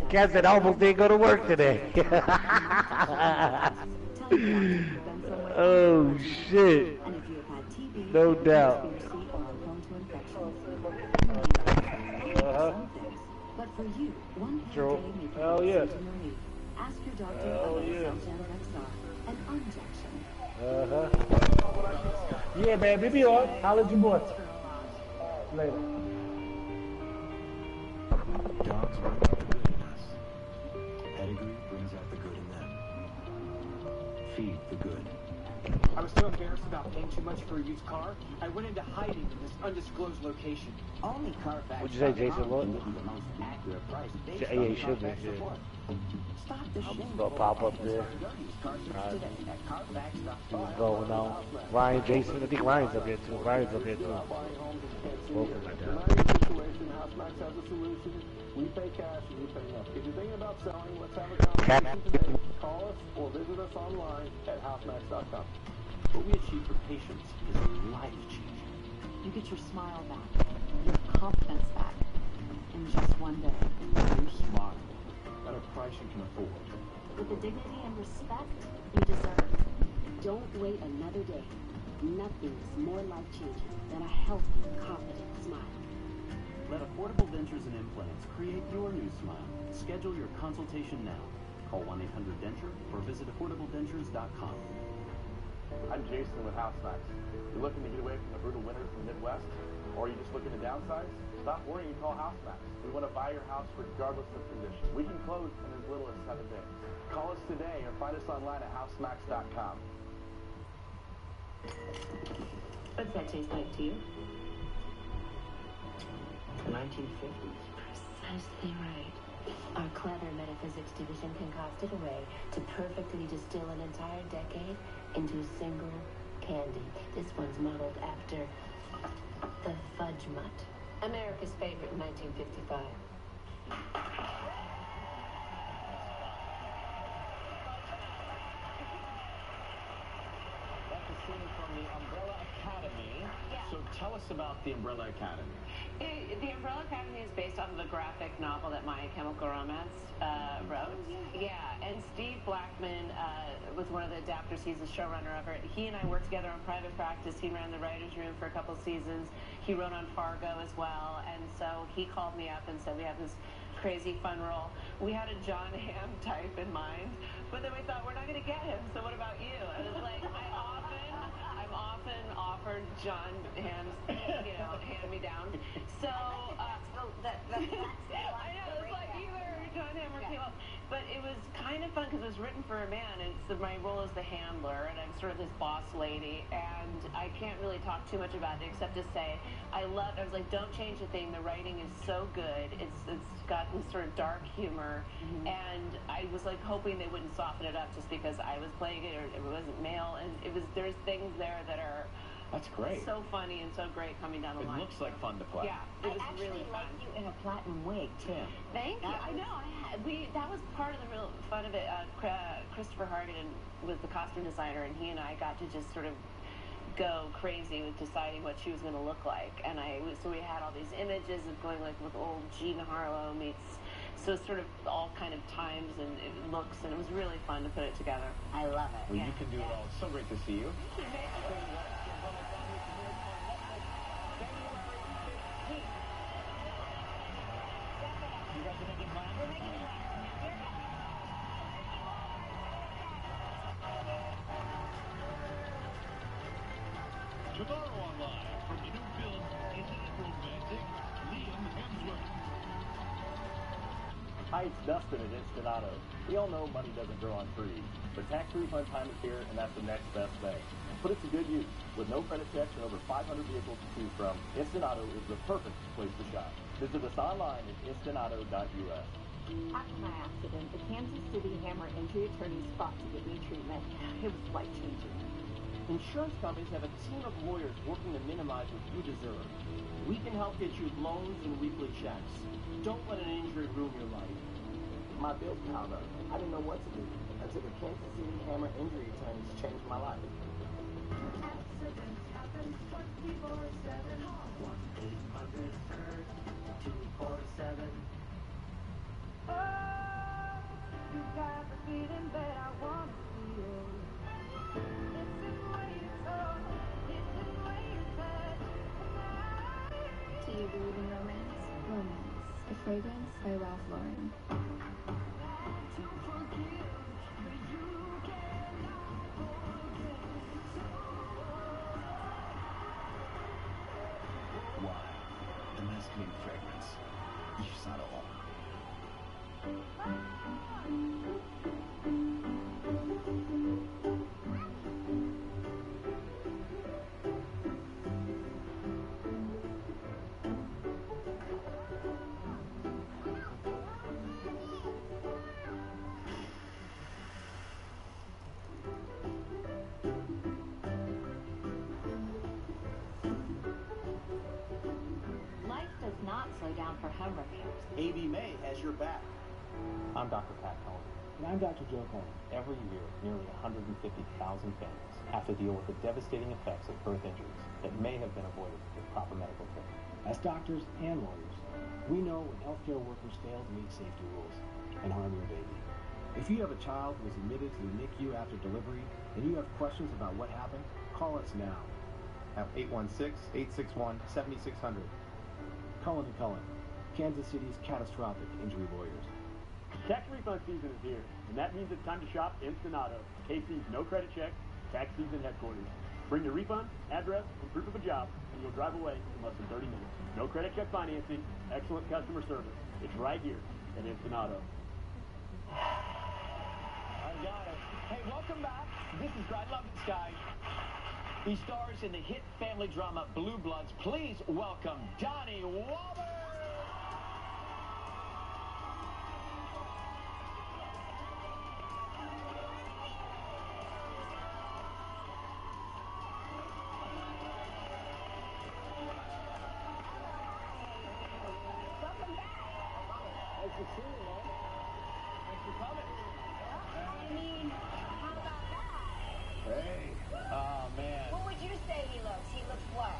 Cat said I almost didn't go to work today. Oh shit. No doubt. But for you, one pill a day may Hell provide yeah. symptom relief. Ask your doctor about Xeljanz XR, an injection. Yeah, man, be on. Holla at your boy. Later. Dogs bring out the good in us. Pedigree brings out the good in them. Feed the good. I was so embarrassed about paying too much for a used car, I went into hiding in this undisclosed location. Only Carfax. What'd you say, Jason? What? Give you the most accurate price based Yeah, on you should be. Carfax report. Stop the I'm shame. gonna pop up there. What's going on? Ryan, Jason, I think Ryan's up here too. Ryan's up here too. Spoken like that. Situation, Housemax has a solution. We pay cash and you pay nothing. If you're thinking about selling, let's have a conversation today. Call us or visit us online at housemax.com. What we achieve for patients is life-changing. You get your smile back, your confidence back, in just one day. You smile at a price you can afford. With the dignity and respect you deserve. Don't wait another day. Nothing is more life-changing than a healthy, confident smile. Let Affordable Dentures and Implants create your new smile. Schedule your consultation now. Call 1-800-DENTURE or visit affordabledentures.com. I'm Jason with Housemax. You're looking to get away from the brutal winters in the Midwest? Or are you just looking to downsize? Stop worrying and call Housemax. We want to buy your house regardless of condition. We can close in as little as 7 days. Call us today or find us online at housemax.com. What's that taste like to you? The 1950s. Precisely right. Our clever metaphysics division concocted a way to perfectly distill an entire decade into a single candy. This one's modeled after the Fudge Mutt, America's favorite in 1955. That's a scene from the Umbrella Academy. So tell us about the Umbrella Academy. The Umbrella Academy is based off of a graphic novel that My Chemical Romance wrote. Yeah, and Steve Blackman was one of the adapters. He's the showrunner of it. He and I worked together on Private Practice. He ran the writer's room for a couple seasons. He wrote on Fargo as well. And so he called me up and said, we have this crazy fun role. We had a John Hamm type in mind, but then we thought, we're not going to get him, so what about you? And it's like, I'm often offered John Hamm's, hand-me-down. So, I know, it's like either John Hamm or Caleb. But it was kind of fun because it was written for a man, and my role is the handler, and I'm sort of this boss lady, and I can't really talk too much about it except to say I was like, don't change a thing. The writing is so good. It's got this sort of dark humor, and I was like hoping they wouldn't soften it up just because I was playing it or it wasn't male, and there's things there that are That's great. so funny and so great coming down the line. It looks like fun to play. Yeah, it was really fun. I like you in a platinum wig too. Thank you. I know. That was part of the real fun of it. Christopher Hargan was the costume designer, and he and I got to just sort of go crazy with deciding what she was going to look like. And so we had all these images of going like with old Jean Harlow meets. So it's sort of all kind of times and looks, and it was really fun to put it together. I love it. Well, you can do it all. It's so great to see you. Tomorrow online, from the new film, Is It Romantic? Liam Hemsworth. Hi, it's Dustin at Instant Auto. We all know money doesn't grow on trees, but tax refund time is here, and that's the next best thing. Put it to good use. With no credit checks and over 500 vehicles to choose from, Instant Auto is the perfect place to shop. Visit us online at instantauto.us. After my accident, the Kansas City Hammer injury attorneys fought to get me treatment. It was life-changing. Insurance companies have a team of lawyers working to minimize what you deserve. We can help get you loans and weekly checks. Don't let an injury ruin your life. My bills piled up. I didn't know what to do. Until the Kansas City Hammer injury attorneys changed my life. Accidents happen 24/7. 1-800-HURT-247. Oh, you got the feeling that I want to feel. It's the way you talk, it's the way you touch. Do you believe in romance? Romance, the fragrance by Ralph Lauren. Why? The masculine fragrance. You saw it all. Life does not slow down for home repairs. A.B. May has your back. I'm Dr. Pat Cohen. And I'm Dr. Joe Cohen. Every year, nearly 150,000 families have to deal with the devastating effects of birth injuries that may have been avoided with proper medical care. As doctors and lawyers, we know when healthcare workers fail to meet safety rules and harm your baby. If you have a child who was admitted to the NICU after delivery and you have questions about what happened, call us now. At 816-861-7600. Cullen & Cullen, Kansas City's catastrophic injury lawyers. Tax refund season is here, and that means it's time to shop Instant Auto, KC's no credit check, tax season headquarters. Bring your refund, address, and proof of a job, and you'll drive away in less than 30 minutes. No credit check financing, excellent customer service. It's right here at Instant Auto. I got it. Hey, welcome back. This is I Love This Guy. He stars in the hit family drama Blue Bloods. Please welcome Donnie Wahlberg. Nice to see you, man. Thanks for coming. I mean, how about that? Hey. Oh, man. What would you say he looks? He looks what?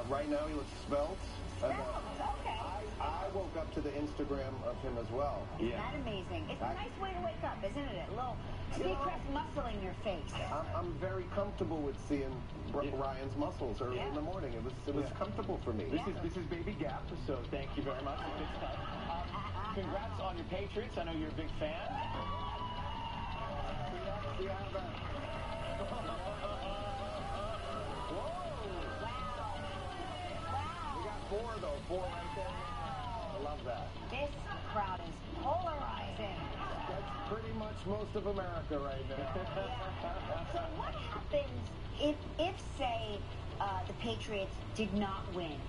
Right now he looks svelte. Svelte, okay. I woke up to the Instagram of him as well. Isn't that amazing? It's a nice way to wake up, isn't it? A little secret muscle in your face. I'm very comfortable with seeing Ryan's muscles early in the morning. It was comfortable for me. This is Baby Gap, so thank you very much. Good stuff. Congrats on your Patriots. I know you're a big fan. We have that. We got four though, four right there. I love that. This crowd is polarizing. That's pretty much most of America right now. So what happens if say, the Patriots did not win?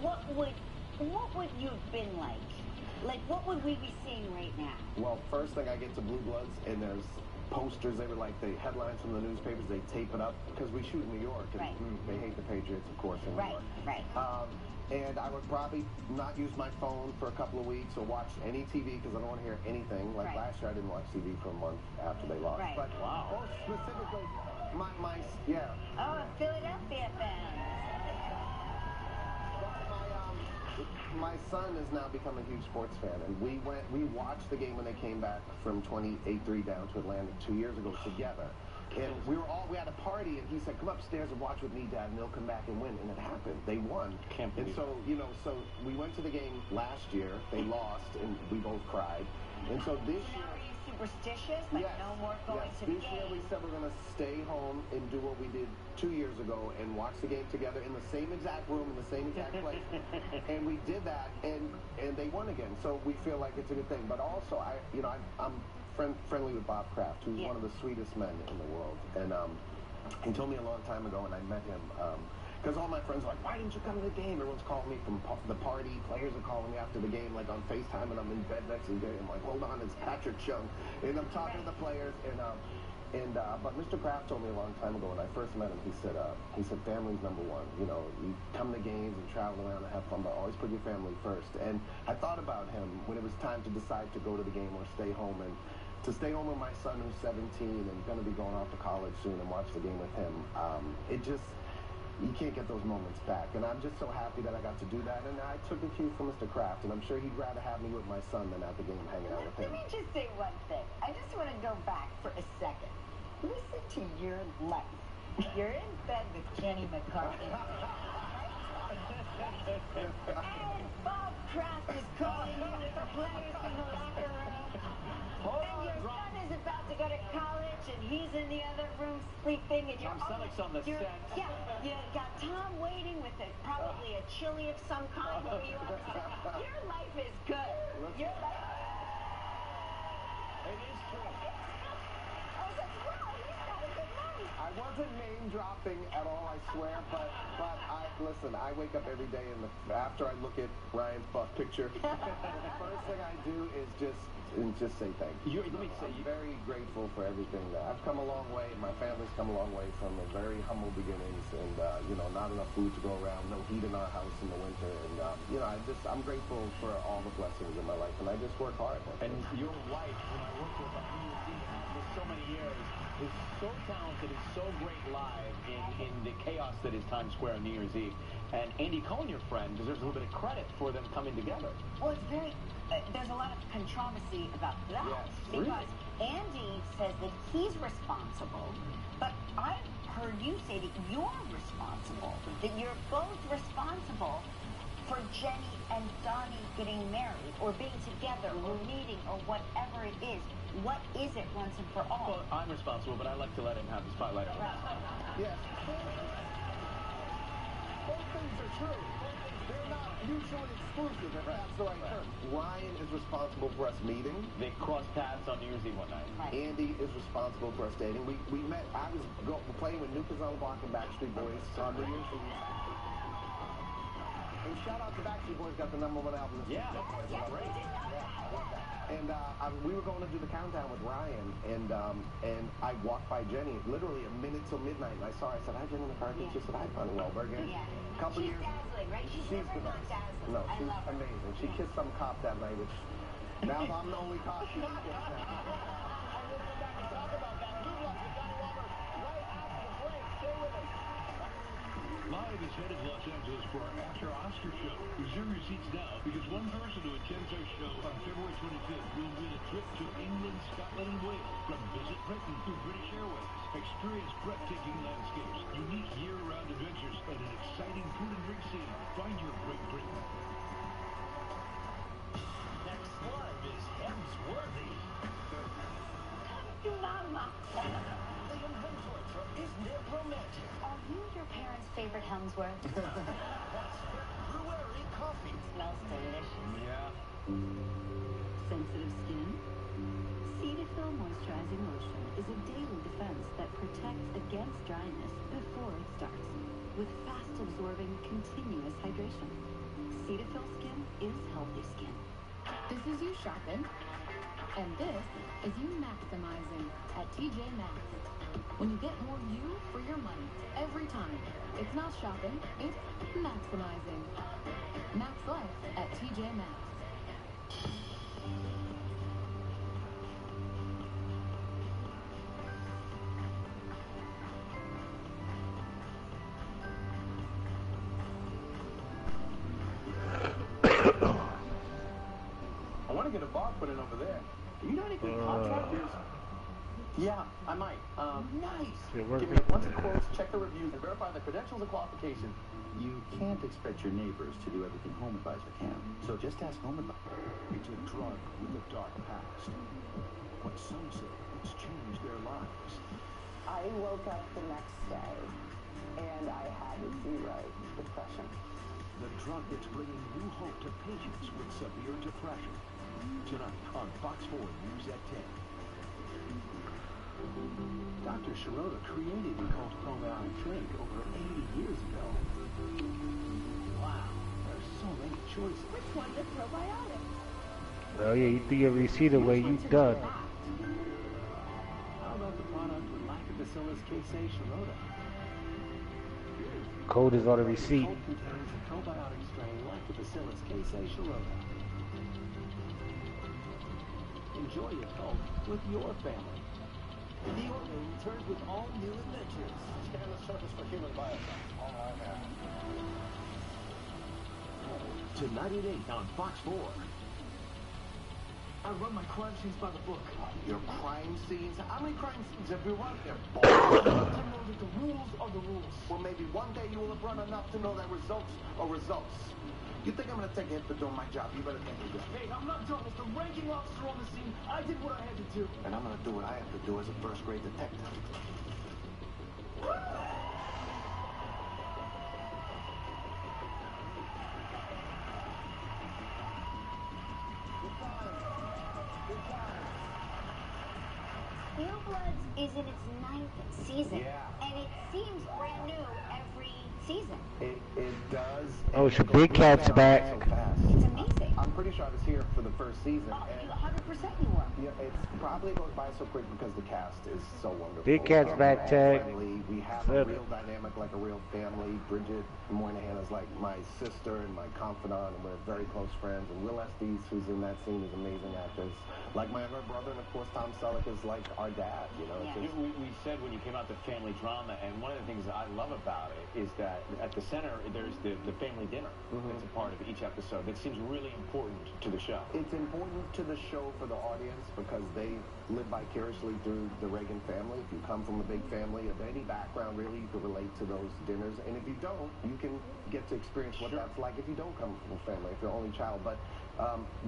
What would you have been like? Like, what would we be seeing right now? Well, first thing I get to Blue Bloods, and there's posters. They were like the headlines from the newspapers. They tape it up because we shoot in New York, and they hate the Patriots, of course, in New York. Right. And I would probably not use my phone for a couple of weeks or watch any TV because I don't want to hear anything. Like last year, I didn't watch TV for a month after they lost. Right. But most specifically, my Oh, Philadelphia fans. My son has now become a huge sports fan, and we watched the game when they came back from 28-3 down to Atlanta 2 years ago together. And we had a party, and he said, "Come upstairs and watch with me, Dad, and they'll come back and win." And it happened. They won. And so, so we went to the game last year. They lost, and we both cried. And so this year, Are you superstitious? Like no more going to the this year we game? said we're going to stay home and do what we did 2 years ago and watch the game together in the same exact room, in the same exact place. And we did that, and they won again. So we feel like it's a good thing. But also, I'm friendly with Bob Kraft, who's one of the sweetest men in the world. And he told me a long time ago, and I met him, because all my friends are like, "Why didn't you come to the game?" Everyone's calling me from the party. Players are calling me after the game, like on FaceTime, and I'm in bed next to the game. I'm like, "Hold on, it's Patrick Chung." And I'm talking to the players, and And but Mr. Kraft told me a long time ago when I first met him, he said family's number one. You know, you come to games and travel around and have fun, but always put your family first. And I thought about him when it was time to decide to go to the game or stay home. And to stay home with my son who's 17 and going to be going off to college soon and watch the game with him, you can't get those moments back. And I'm just so happy that I got to do that. And I took a cue from Mr. Kraft, and I'm sure he'd rather have me with my son than at the game hanging out with him. Let me just say one thing. I just want to go back for a second. Listen to your life. You're in bed with Jenny McCarthy. And Bob Kraft is calling you with the players in the locker room. And your son is about to go to college, and he's in the other room sleeping. And Tom Selleck's on the set. Yeah, you got Tom waiting with probably a chili of some kind for you upstairs. Your life is good. Your life. It is true. I was like, wow, he's got a good life. I wasn't name dropping at all, I swear, but listen, I wake up every day and after I look at Ryan's buff picture, the first thing I do is just say thank you. Let me say, I'm very grateful for everything that I've come a long way. My family's come a long way from the very humble beginnings, and not enough food to go around, no heat in our house in the winter, and I'm grateful for all the blessings in my life, and I just work hard. And your wife, whom I worked with on New Year's Eve for so many years, is so talented, is so great live in the chaos that is Times Square on New Year's Eve. And Andy Cohen, your friend, deserves a little bit of credit for them coming together. Well, it's very, there's a lot of controversy about that. Yes, because Andy says that he's responsible, but I've heard you say that you're responsible, that you're both responsible for Jenny and Donnie getting married or being together or meeting or whatever it is. What is it once and for all? Well, I'm responsible, but I like to let him have the spotlight on us. Yes. Both things are true. They're not mutually exclusive, if that's the right term. Ryan is responsible for us meeting. They crossed paths on New Year's Eve one night. Andy is responsible for us dating. We met, I was playing with New Kids on the Block and Backstreet Boys on New Year's Eve. And shout out to Backstreet Boys, got the #1 album. Yeah, that's great. And we were going to do the countdown with Ryan, and I walked by Jenny, literally a minute till midnight, and I saw her. I said, hi, Jenny McCarthy. She said, hi, Connie Wahlberg. Yeah. Couple She's years. dazzling, right? She's the never not best. dazzling. No, I she's love her. amazing. She kissed some cop that night, which now I'm the only cop she kissed now. Live is headed to Los Angeles for our after-Oscar show. Reserve your seats now, because one person who attends our show on February 25th will win a trip to England, Scotland, and Wales from Visit Britain through British Airways. Experience breathtaking landscapes, unique year-round adventures, and an exciting food and drink scene. Find your Great Britain. Next live is Hemsworthy. Mama. Liam Hemsworth from Isn't It Romantic? Are you your parents' favorite Hemsworth? Plus, brewery coffee. Smells delicious. Yeah. Sensitive skin? Cetaphil Moisturizing Lotion is a daily defense that protects against dryness before it starts, with fast-absorbing, continuous hydration. Cetaphil skin is healthy skin. This is you shopping, and this is you maximizing at TJ Maxx. When you get more you for your money every time. It's not shopping, it's maximizing. Max life at TJ Maxx. I want to get a bar put in over there. Do you know any good contractors? Yeah, I might. Nice. Give me a bunch of quotes, check the reviews, and verify the credentials and qualifications. You can't expect your neighbors to do everything Home Advisor can. So just ask Home Advisor. It's a drug with a dark past. But some say it's changed their lives. I woke up the next day and I had 0 depression. The drug that's bringing new hope to patients with severe depression. Tonight on Fox 4 News at 10. Dr. Shirota created the cult probiotic drink over 80 years ago. Wow, there's so many choices. Which one's a probiotic? Oh yeah, you think every see the way you done. How about the product Bacillus casei shirota. Code is on the receipt. Cold contains a probiotic strain like the Bacillus casei shirota. Enjoy your Coke with your family. The Orville returns with all new adventures. Scan the surface for human bioscience. Online now. Tonight at 8 on Fox 4. I run my crime scenes by the book. Your crime scenes? How many crime scenes have you run there? I know that the rules are the rules. Well, maybe one day you will have run enough to know that results are results. You think I'm going to take a hit for doing my job? You better think of this. Hey, I'm not done. As the ranking officer on the scene, I did what I had to do. And I'm going to do what I have to do as a first-grade detective. New Bloods is in its 9th season. Yeah. And it seems brand new every season. It does. Oh, so Big Cat's back. So fast. It's amazing. I'm pretty sure I was here for the first season. Oh, and 100% you were. yeah, it's probably goes by so quick because the cast is so wonderful. Big Cat's back, Tag. Friendly. We have a real dynamic, like a real family. Bridget Moynihan is like my sister and my confidant, and we're very close friends. And Will Estes, who's in that scene, is amazing actors. Like my other brother, and of course Tom Selleck is like our dad. You know, Yeah. We said when you came out the family drama, and one of the things that I love about it is that at the center there's the family dinner. It's a part of each episode. That seems really important to the show. It's important to the show for the audience because they live vicariously through the Reagan family. If you come from a big family of any background, really, you can relate to those dinners. And if you don't, you can get to experience what that's like if you don't come from a family, if you're only child. But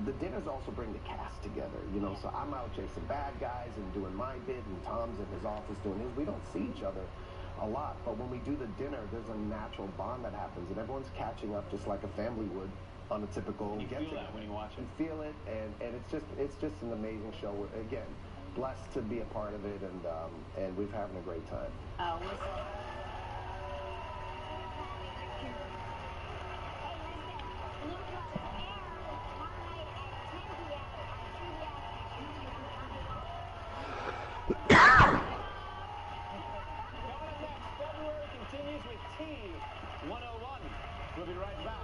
the dinners also bring the cast together, you know. So I'm out chasing bad guys and doing my bit, and Tom's in his office doing his. We don't see each other a lot, but when we do the dinner, there's a natural bond that happens, and everyone's catching up just like a family would on a typical You feel get-together. that when you watch it. You feel it, and it's just an amazing show. We're, again, blessed to be a part of it, and we're having a great time. Oh, we're so... February continues with T101. We'll be right back.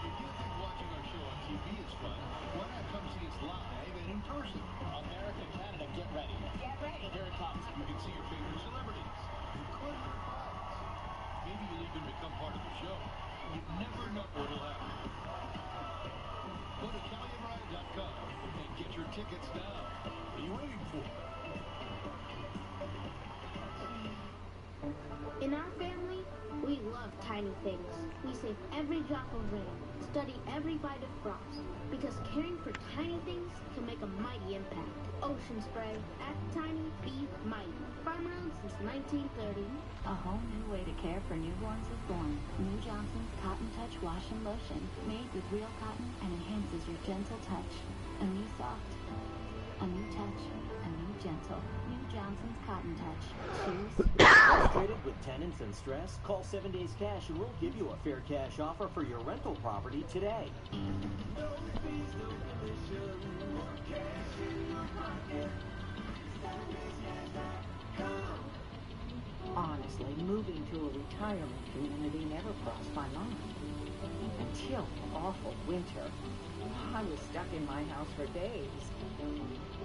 If you think watching our show on TV is fun, why not come see us live and in person? America, Canada, get ready. Get ready. Here it comes. You can see your favorite celebrities, including your friends. Maybe you'll even become part of the show. You never know what'll happen. Go to CallionRide.com and get your tickets now. What are you waiting for? In our family, we love tiny things. We save every drop of rain, study every bite of frost, because caring for tiny things can make a mighty impact. Ocean Spray, act tiny, be mighty. Farm around since 1930. A whole new way to care for newborns is born. New Johnson's Cotton Touch Wash and Lotion, made with real cotton and enhances your gentle touch. A new soft, a new touch, a new gentle. New Johnson's Cotton Touch. Choose. Frustrated with tenants and stress? Call 7 Days Cash and we'll give you a fair cash offer for your rental property today. No fees, no commission, more cash in your pocket. 7dayscash.com. Honestly, moving to a retirement community never crossed my mind. Until an awful winter. I was stuck in my house for days.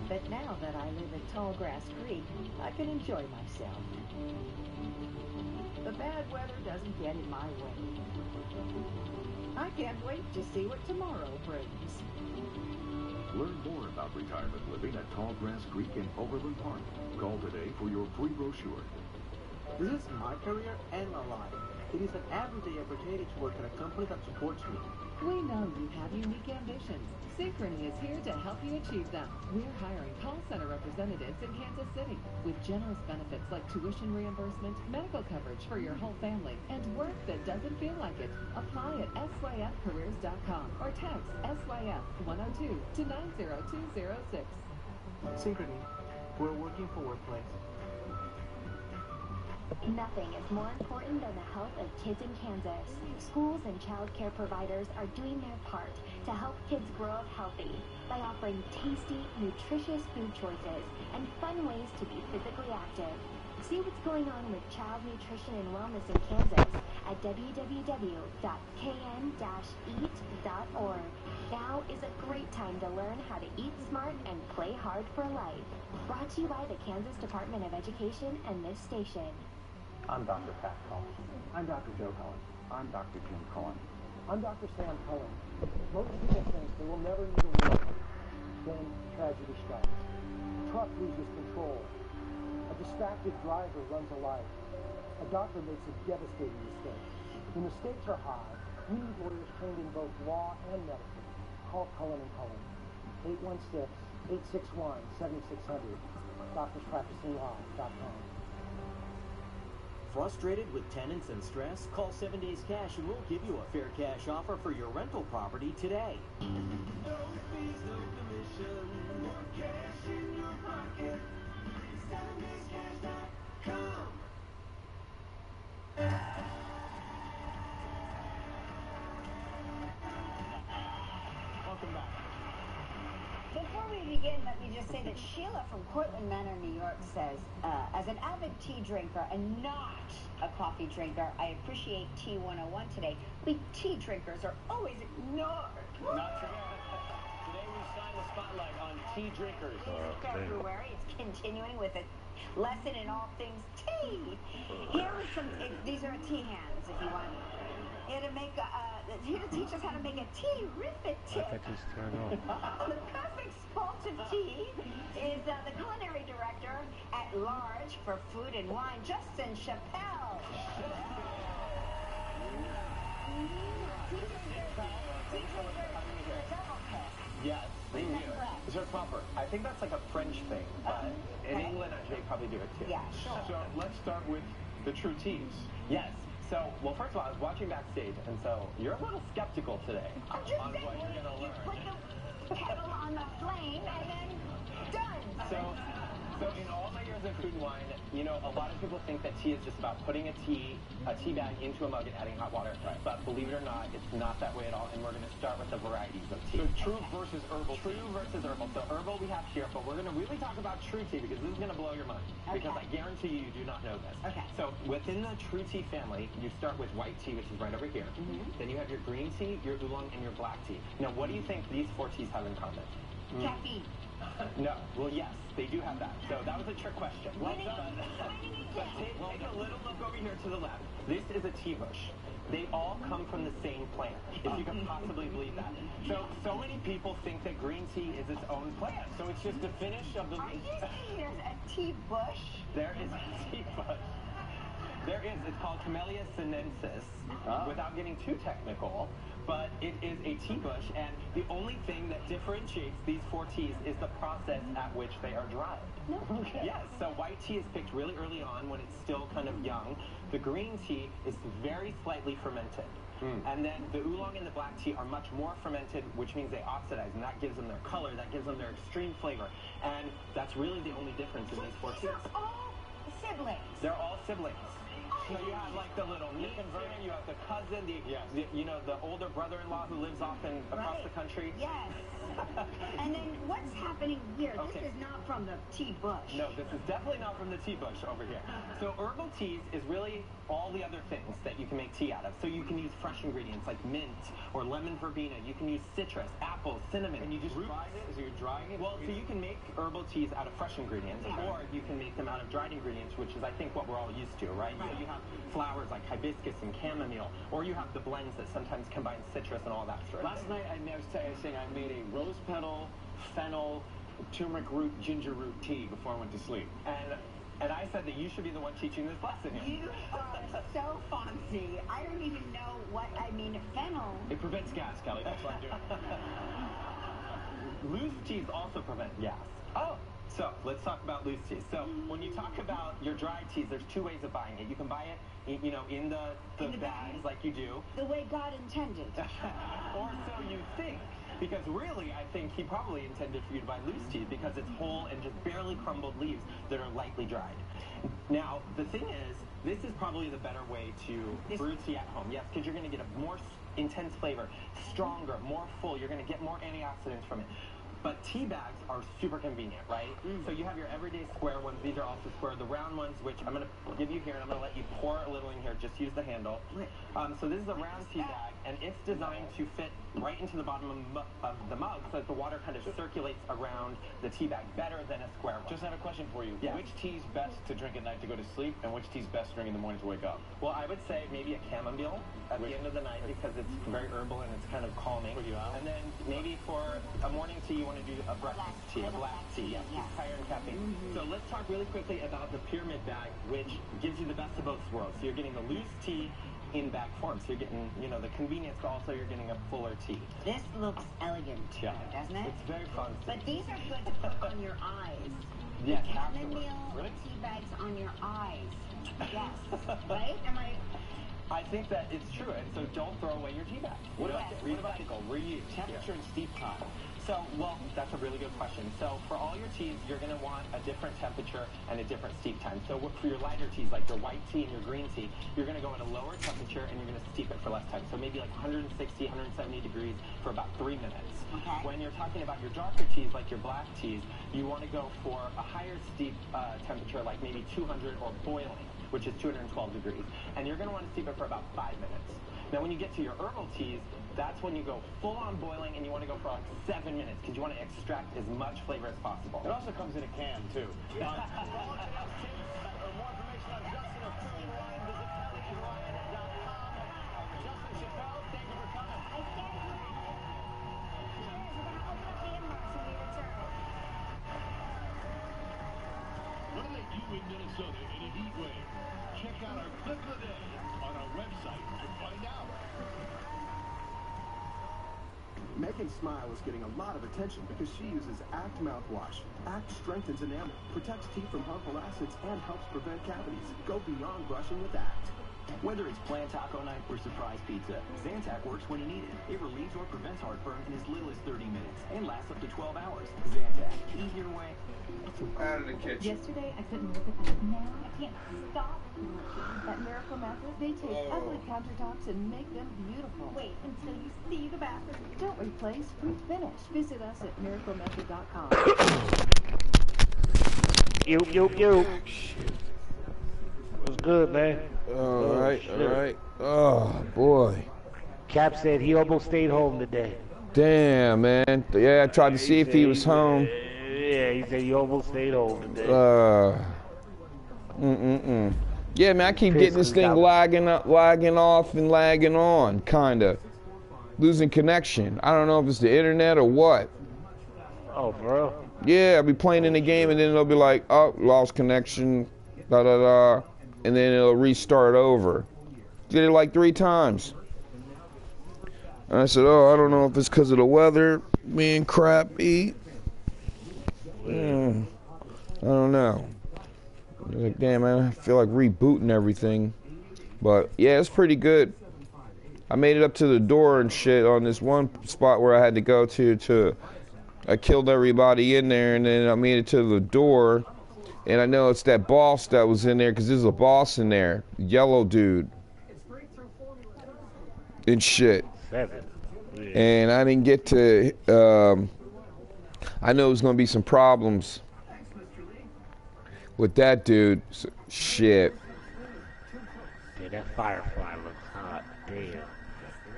But now that I live at Tallgrass Creek, I can enjoy myself. The bad weather doesn't get in my way. I can't wait to see what tomorrow brings. Learn more about retirement living at Tallgrass Creek in Overland Park. Call today for your free brochure. This is my career and my life. It is an everyday opportunity to work at a company that supports me. We know you have unique ambitions. Synchrony is here to help you achieve them. We're hiring call center representatives in Kansas City with generous benefits like tuition reimbursement, medical coverage for your whole family, and work that doesn't feel like it. Apply at syfcareers.com or text SYF102 to 90206. Synchrony, we're working for workplace. Nothing is more important than the health of kids in Kansas. Schools and child care providers are doing their part to help kids grow up healthy by offering tasty, nutritious food choices and fun ways to be physically active. See what's going on with child nutrition and wellness in Kansas at www.kn-eat.org. Now is a great time to learn how to eat smart and play hard for life. Brought to you by the Kansas Department of Education and this station. I'm Dr. Pat Cullen. I'm Dr. Joe Cullen. I'm Dr. Jim Cullen. I'm Dr. Sam Cullen. Most people think they will never need a wheel. Then tragedy strikes. A truck loses control. A distracted driver runs a light. A doctor makes a devastating mistake. When the stakes are high, we need lawyers trained in both law and medicine. Call Cullen & Cullen. 816-861-7600. DoctorsPracticingLaw.com. Frustrated with tenants and stress? Call 7 Days Cash and we'll give you a fair cash offer for your rental property today. No fees, no commission. More cash in your pocket. 7dayscash.com. Welcome back. Before we begin, let me just say that Sheila from Cortland Manor, New York says, as an avid tea drinker and not a coffee drinker, I appreciate Tea 101 today. We tea drinkers are always ignored. Not true. Today we shine the spotlight on tea drinkers. February, it's continuing with a lesson in all things tea. Here are some, these are tea hands if you want. Here to make here to teach us how to make a terrific tea. I just turned on. The perfect spalt of tea is the culinary director at large for food and wine, Justin Chappelle. Yes, they do. It's just proper. I think that's like a French thing, but in England they probably do it too. Yeah, sure. So let's start with the true teas. Yes. So, well, first of all, I was watching backstage, and so you're a little skeptical today I'm just on saying, what you're going to learn. put the kettle on the flame and then done. So in all my years of food and wine, you know, a lot of people think that tea is just about putting a tea bag into a mug and adding hot water. Right. But believe it or not, it's not that way at all. And we're going to start with the varieties of tea. So true versus herbal. True versus herbal. So herbal we have here, but we're going to really talk about true tea because this is going to blow your mind. Okay. Because I guarantee you do not know this. Okay. So within the true tea family, you start with white tea, which is right over here. Then you have your green tea, your oolong, and your black tea. Now, what do you think these four teas have in common? Caffeine. No. Well, yes, they do have that. So that was a trick question. Well done. But take a little look over here to the left. This is a tea bush. They all come from the same plant, if you can possibly believe that. So many people think that green tea is its own plant. So it's just a finish of the... Are you saying there's a tea bush? There is a tea bush. There is. It's called Camellia sinensis, without getting too technical. But it is a tea bush, and the only thing that differentiates these four teas is the process at which they are dried. No. Okay. Yes, so white tea is picked really early on when it's still kind of young. The green tea is very slightly fermented. And then the oolong and the black tea are much more fermented, which means they oxidize, and that gives them their color, that gives them their extreme flavor. And that's really the only difference in these four teas. These are all siblings. They're all siblings. So you have like the little niece, you have the cousin, the older brother-in-law who lives off across the country. Yes. And then what's happening here? This is not from the tea bush. No, this is definitely not from the tea bush over here. So herbal teas is really all the other things that you can make tea out of. So you can use fresh ingredients like mint or lemon verbena. You can use citrus, apple, cinnamon. And you just dry it? So you're drying it? Well, so you can make herbal teas out of fresh ingredients, or you can make them out of dried ingredients, which is, I think, what we're all used to, right? So you have flowers like hibiscus and chamomile, or you have the blends that sometimes combine citrus and all that sort of Last night I was saying I made a rose petal, fennel, turmeric root, ginger root tea before I went to sleep. And I said that you should be the one teaching this lesson here. You are so fancy. I don't even know what I mean. Fennel. It prevents gas, Kelly. That's what I'm doing. Loose teas also prevent gas. Oh. So let's talk about loose teas. So when you talk about your dry teas, there's two ways of buying it. You can buy it, you know, in the bags like you do. The way God intended. Or so you think. Because really, I think he probably intended for you to buy loose teas because it's whole and just barely crumbled leaves that are lightly dried. Now, the thing is, this is probably the better way to brew tea at home. Yes, because you're going to get a more intense flavor, stronger, more full. You're going to get more antioxidants from it. But tea bags are super convenient, right? So you have your everyday square ones. These are also square. The round ones, which I'm going to give you here, and I'm going to let you pour a little in here. Just use the handle. So this is a round tea bag, and it's designed to fit right into the bottom of the mug so that the water kind of circulates around the tea bag better than a square one. Just have a question for you. Yeah. Which tea's best to drink at night to go to sleep, and which tea's best to drink in the morning to wake up? Well, I would say maybe a chamomile at the end of the night because it's very herbal and it's kind of calming. And then maybe for a morning tea, you want to do a breakfast tea, a black tea. Yes, it's higher in caffeine. So let's talk really quickly about the pyramid bag, which gives you the best of both worlds. So you're getting the loose tea in bag form. So you're getting, you know, the convenience, but also you're getting a fuller tea. This looks elegant, doesn't it? It's very fun. But these are good to put on your eyes. Yes, chamomile tea bags on your eyes. Yes. Right? Am I think that it's true, and so don't throw away your tea bag. What about reuse, temperature and steep time? So, well, that's a really good question. So for all your teas, you're going to want a different temperature and a different steep time. So for your lighter teas, like your white tea and your green tea, you're going to go at a lower temperature and you're going to steep it for less time. So maybe like 160, 170 degrees for about 3 minutes. Okay. When you're talking about your darker teas, like your black teas, you want to go for a higher steep temperature, like maybe 200 or boiling, which is 212 degrees. And you're going to want to steep it for about 5 minutes. Now, when you get to your herbal teas, that's when you go full on boiling and you want to go for like 7 minutes because you want to extract as much flavor as possible. It also comes in a can, too. For more information on Justin or Christy Ryan, visit KellyandRyan.com. Justin Chappelle, thank you for coming. Want to make you in Minnesota in a heat wave? Check out our clip of the day on our website to find out. Megan's smile is getting a lot of attention because she uses Act mouthwash. Act strengthens enamel, protects teeth from harmful acids, and helps prevent cavities. Go beyond brushing with Act. Whether it's planned taco night or surprise pizza, Zantac works when you need it. It relieves or prevents heartburn in as little as 30 minutes and lasts up to 12 hours. Zantac, easier way. Out of the kitchen. Yesterday, I couldn't look at that. Now I can't stop looking. At Miracle Method, they take ugly countertops and make them beautiful. Wait until you see the bathroom. Don't replace, refinish. Visit us at miraclemethod.com. Yo. What's good, man? All right. Oh, boy. Cap said he almost stayed home today. Damn, man. Yeah, I tried to see if he was home. Yeah, he said he almost stayed home today. Yeah, man, I keep getting this thing lagging off and lagging on, kind of. Losing connection. I don't know if it's the internet or what. Oh, bro. Yeah, I'll be playing in the game and then it'll be like, oh, lost connection, da-da-da, and then it'll restart over. Did it like 3 times. And I said, oh, I don't know if it's because of the weather being crappy. I don't know. I was like, damn, man, I feel like rebooting everything. But, yeah, it's pretty good. I made it up to the door and shit on this one spot where I had to go to I killed everybody in there, and then I made it to the door. And I know it's that boss that was in there, because there's a boss in there. Yellow dude. And shit. And I didn't get to... I know there's going to be some problems with that dude. So, shit. Yeah, that Firefly looks hot. Damn.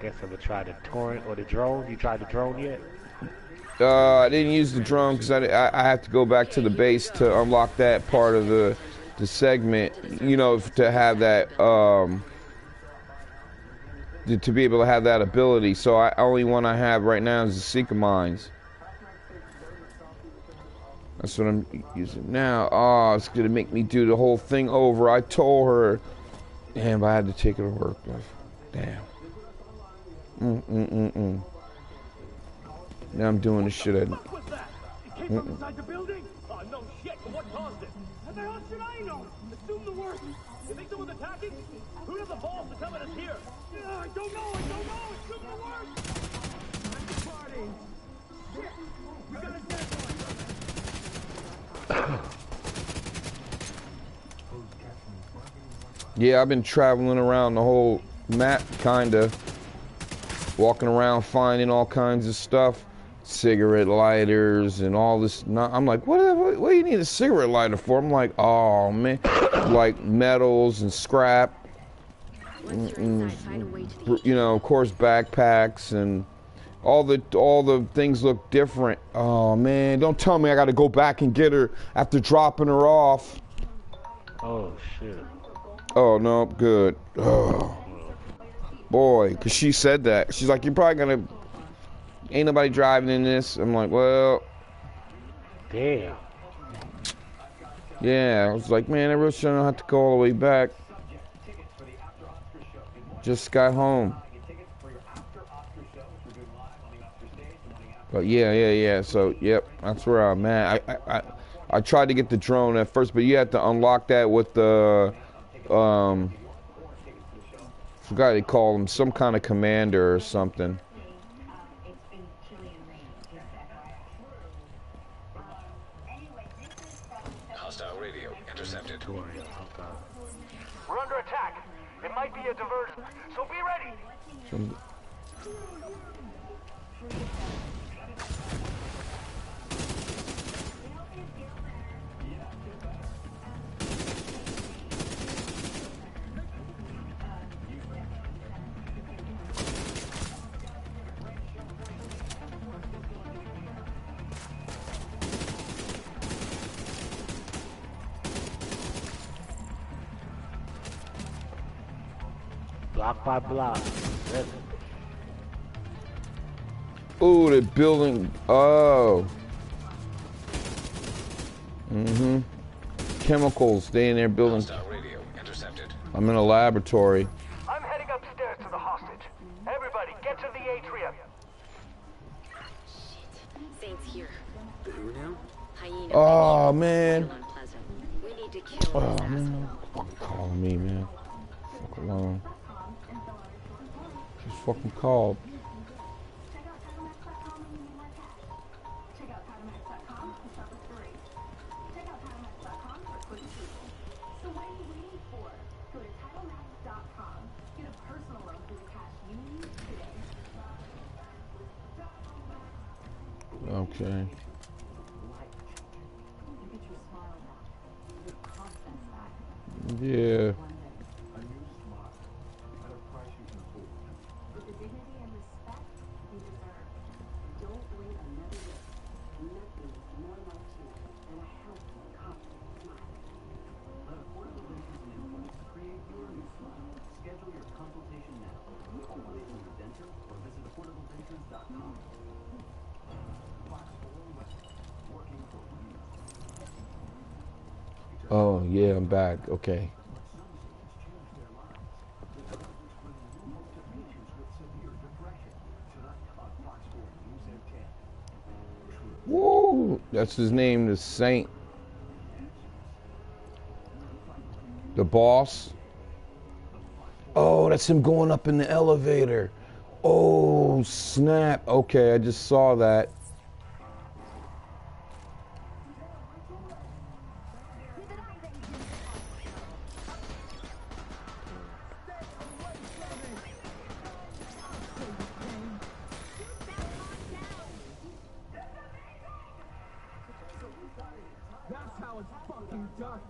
Guess I'm going to try the torrent or the drone. You tried the drone yet? I didn't use the drone because I have to go back to the base to unlock that part of the segment, you know, to have that, to be able to have that ability. So only one I have right now is the Seeker Mines. That's what I'm using now. Oh, it's going to make me do the whole thing over. I told her, damn, I had to take it to work. Damn. Now I'm doing the shit. It came from inside the building. Oh know shit, but what caused it? How the hell should I know? Assume the worst. You think someone's attacking? Who has the balls to come at us here? I don't know. Assume the worst. At the party. Shit. We got a dead one. Yeah, I've been traveling around the whole map, kinda. Walking around finding all kinds of stuff. Cigarette lighters and all this. I'm like, what do you need a cigarette lighter for? I'm like, oh man. Like metals and scrap. You know, of course, backpacks and all the things look different. Oh man, don't tell me I gotta go back and get her after dropping her off. Oh shit. Oh no, good. Oh. Boy, because she said that. She's like, you're probably gonna, ain't nobody driving in this. I'm like, well. Damn. Yeah, I was like, man, I really shouldn't have to go all the way back. Just got home. But yeah. So, yep, that's where I'm at. I tried to get the drone at first, but you had to unlock that with the, forgot they call him, some kind of commander or something. Hostile radio intercepted. We're under attack. It might be a diversion, so be ready. Block by block. Oh, they're building. Oh. Chemicals. They in there building. Radio intercepted. I'm in a laboratory. I'm heading upstairs to the hostage. Everybody, get to the atrium. Saints here. Who now? Hyena. Oh man. We need to kill Oh man. Fucking calling me, man. Fuck alone. Just fucking called. Okay. Yeah. Oh, yeah, I'm back. Okay. Whoa, that's his name, the Saint. The boss. Oh, that's him going up in the elevator. Oh, snap. Okay, I just saw that. That's how it's fucking done.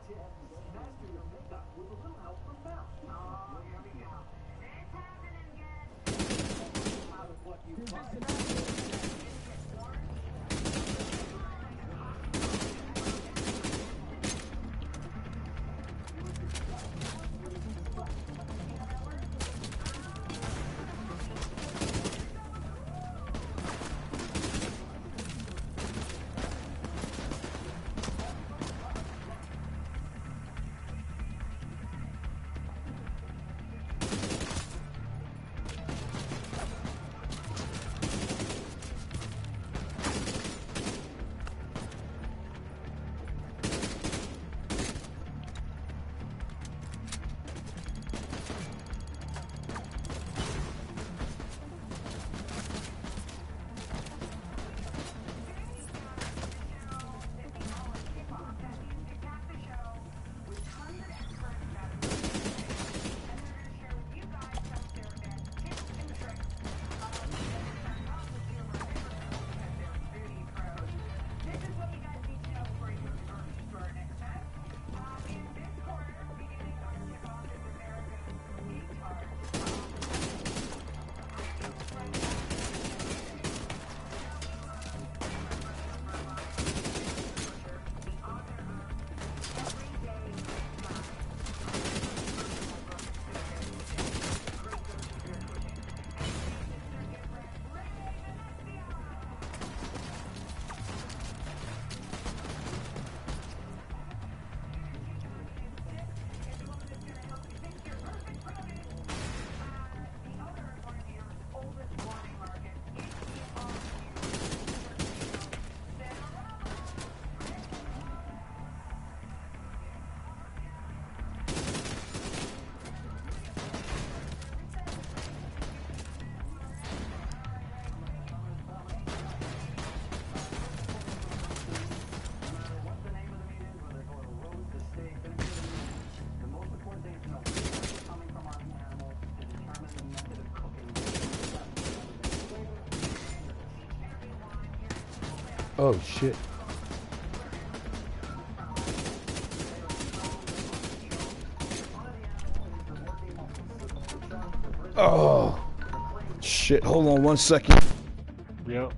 Oh shit. Oh shit, hold on 1 second. Yep.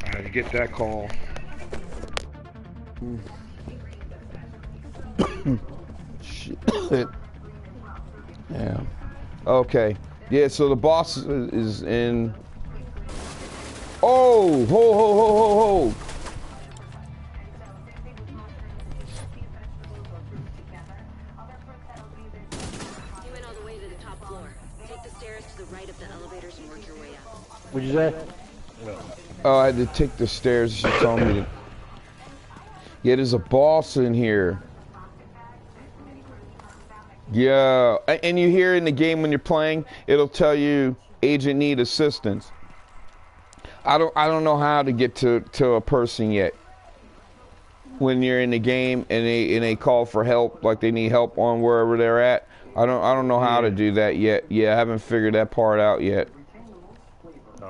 I had to get that call. Shit. Yeah. Okay. Yeah, so the boss is in. Oh! Ho, ho, ho, ho, ho! You went all the way to the top floor. Take the stairs to the right of the elevators and work your way up. What'd you say? Oh, I had to take the stairs. She told me to. Yeah, there's a boss in here. Yeah, and you hear in the game when you're playing, it'll tell you agent need assistance. I don't know how to get to a person yet. When you're in the game and they call for help, like they need help on wherever they're at. I don't know how to do that yet. Yeah, I haven't figured that part out yet.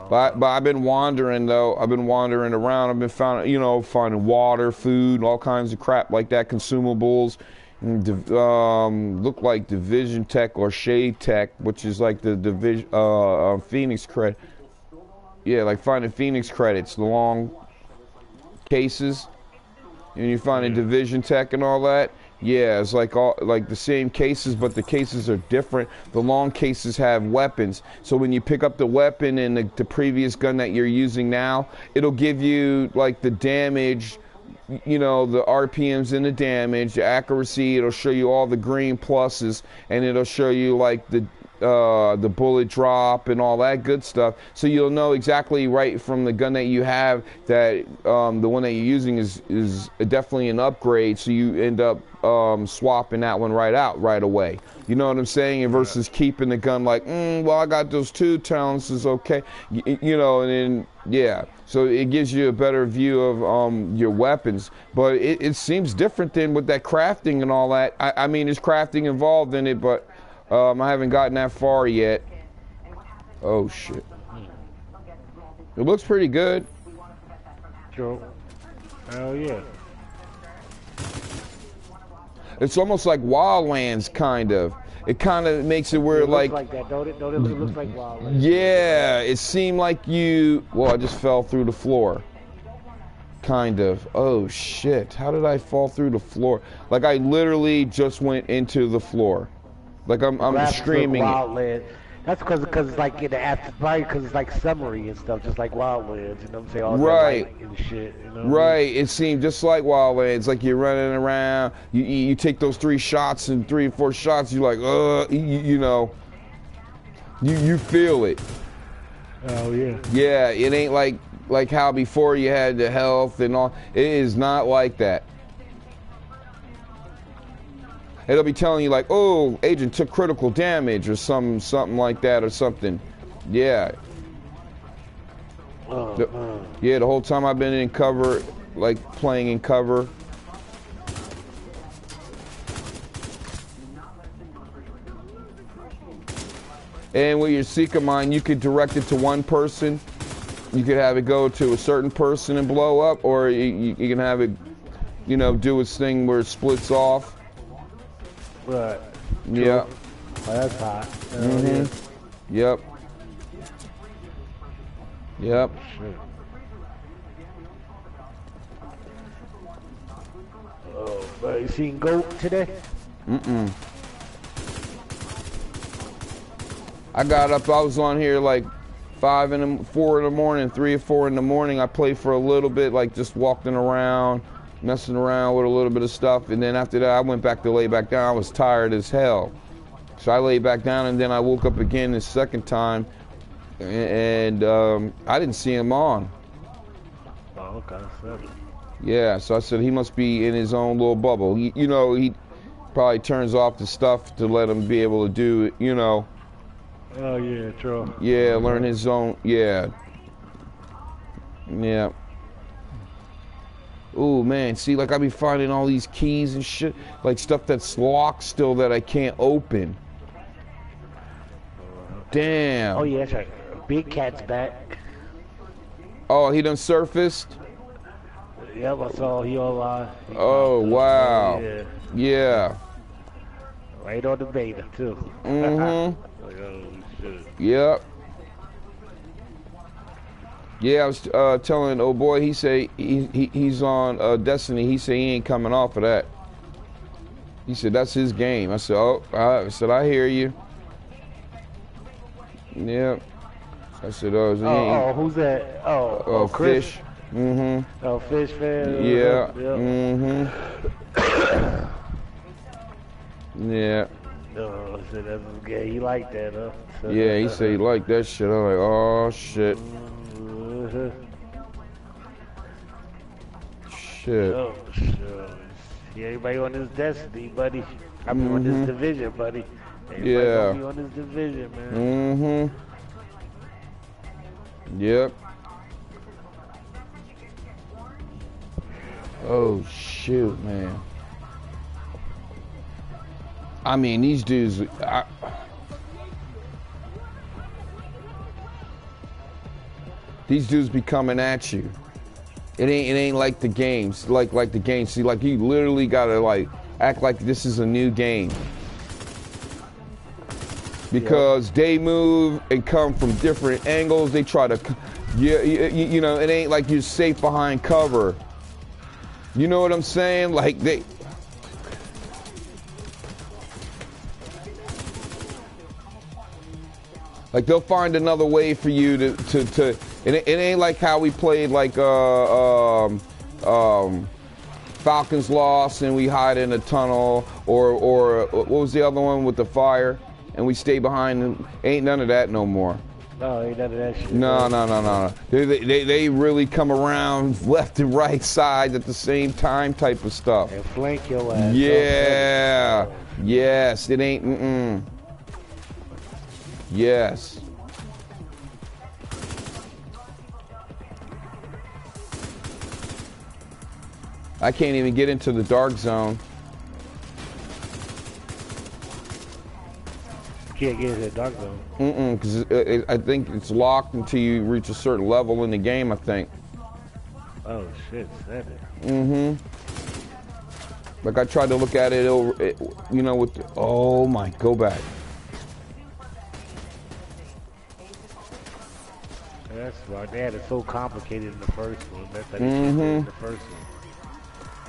But I've been wandering though. I've been wandering around. I've been finding water, food, all kinds of crap like that, consumables. Look like Division Tech or Shade Tech, which is like the division Phoenix credit. Yeah, like finding Phoenix credits, the long cases, and you find a Division Tech and all that. Yeah, it's like the same cases, but the cases are different. The long cases have weapons, so when you pick up the weapon in the previous gun that you're using now, it'll give you like the damage, you know, the RPMs and the damage, the accuracy. It'll show you all the green pluses, and it'll show you like the bullet drop and all that good stuff. So you'll know exactly right from the gun that you have that the one that you're using is definitely an upgrade. So you end up swapping that one right out right away. You know what I'm saying? Versus keeping the gun like, well, I got those two talents, is okay. You know, and then yeah. So it gives you a better view of your weapons. But it seems different than with that crafting and all that. I mean, there's crafting involved in it, but I haven't gotten that far yet. Oh, shit. It looks pretty good. True. Hell yeah. It's almost like Wildlands, kind of. It kind of makes it where it looks like that, don't it? Don't it look like Wildlands? Yeah, it seemed like you... Well, I just fell through the floor. Kind of. Oh, shit. How did I fall through the floor? Like, I literally just went into the floor. Like, I'm screaming. Wildlands. That's because it's like in the after, probably because it's like summery and stuff, just like Wildlands. You know what I'm saying? All Right. that light and shit. You know Right. It seemed just like Wildlands. Like you're running around. You take those 3 shots and 3 or 4 shots. You're like, you know. You feel it. Oh yeah. Yeah. It ain't like how before you had the health and all. It is not like that. It'll be telling you like, oh, agent took critical damage or something like that or something. Yeah. Yeah, the whole time I've been in cover, like playing in cover. And with your Seeker Mine, you could direct it to one person. You could have it go to a certain person and blow up, or you can have it, you know, do its thing where it splits off. Right. Yeah. Oh, that's hot. Yep. Yep. Shit. Oh, you seen Goat today? I got up, I was on here like 4 in the morning, 3 or 4 in the morning. I played for a little bit, like just walking around, messing around with a little bit of stuff, and then after that I went back to lay back down. I was tired as hell, so I laid back down, and then I woke up again the second time, and I didn't see him on. Oh, okay. Yeah, so I said he must be in his own little bubble. You know, he probably turns off the stuff to let him be able to do it, you know. Oh yeah, true. Yeah, learn his own, yeah. Ooh, man, see, like I be finding all these keys and shit, like stuff that's locked still that I can't open. Damn. Oh yeah, that's right. Big Cat's back. Oh, he done surfaced? Yep, I saw he online. Oh, wow. Yeah. Yeah. Right on the beta, too. Mm-hmm. Like, oh, shit. Yep. Yeah, I was telling old boy, he say he's on Destiny. He say he ain't coming off of that. He said that's his game. I said, I hear you. Yep. I said, who's that? Oh, Chris. Fish. Mm-hmm. Oh, Fish fan. Yeah. Yep. Mm-hmm. Yeah. Oh, so that's okay. He like that, huh? So, yeah, he said he liked that shit. I'm like, oh shit. Shit. Oh, sure. Yeah, everybody on this Destiny, buddy. I mean, on this division, buddy. Everybody gonna be on this division, man. Yep. Oh, shoot, man. I mean, these dudes... these dudes be coming at you. It ain't like the games. Like the games. See, like you literally gotta like act like this is a new game. Because they move and come from different angles. They try to, you know, it ain't like you're safe behind cover. You know what I'm saying? Like they. Like they'll find another way for you to it ain't like how we played like Falcons Lost and we hide in a tunnel or what was the other one with the fire and we stay behind and ain't none of that no more. No, ain't none of that shit. No. They really come around left and right sides at the same time type of stuff. And flank your ass. Yeah. Yes, it ain't Yes. I can't even get into the dark zone. Can't get into the dark zone. Because I think it's locked until you reach a certain level in the game, I think. Oh shit, 7. Like I tried to look at it over, with the, oh my, go back. That's right. They had it so complicated in the first one. That's how they did it in the first one.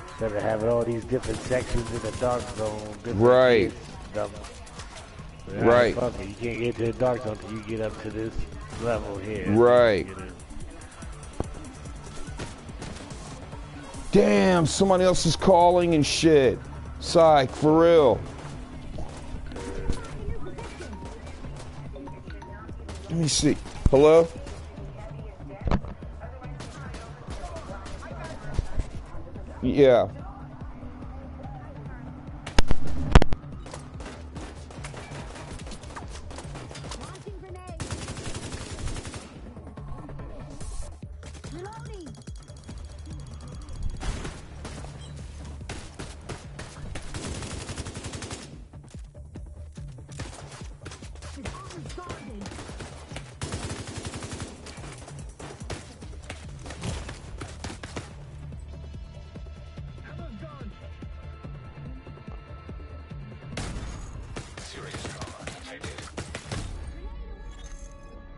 Instead of having all these different sections in the dark zone. Right. Right. Fuck it. You can't get to the dark zone until you get up to this level here. Right. Damn, somebody else is calling and shit. Psych, for real. Let me see. Hello? Yeah.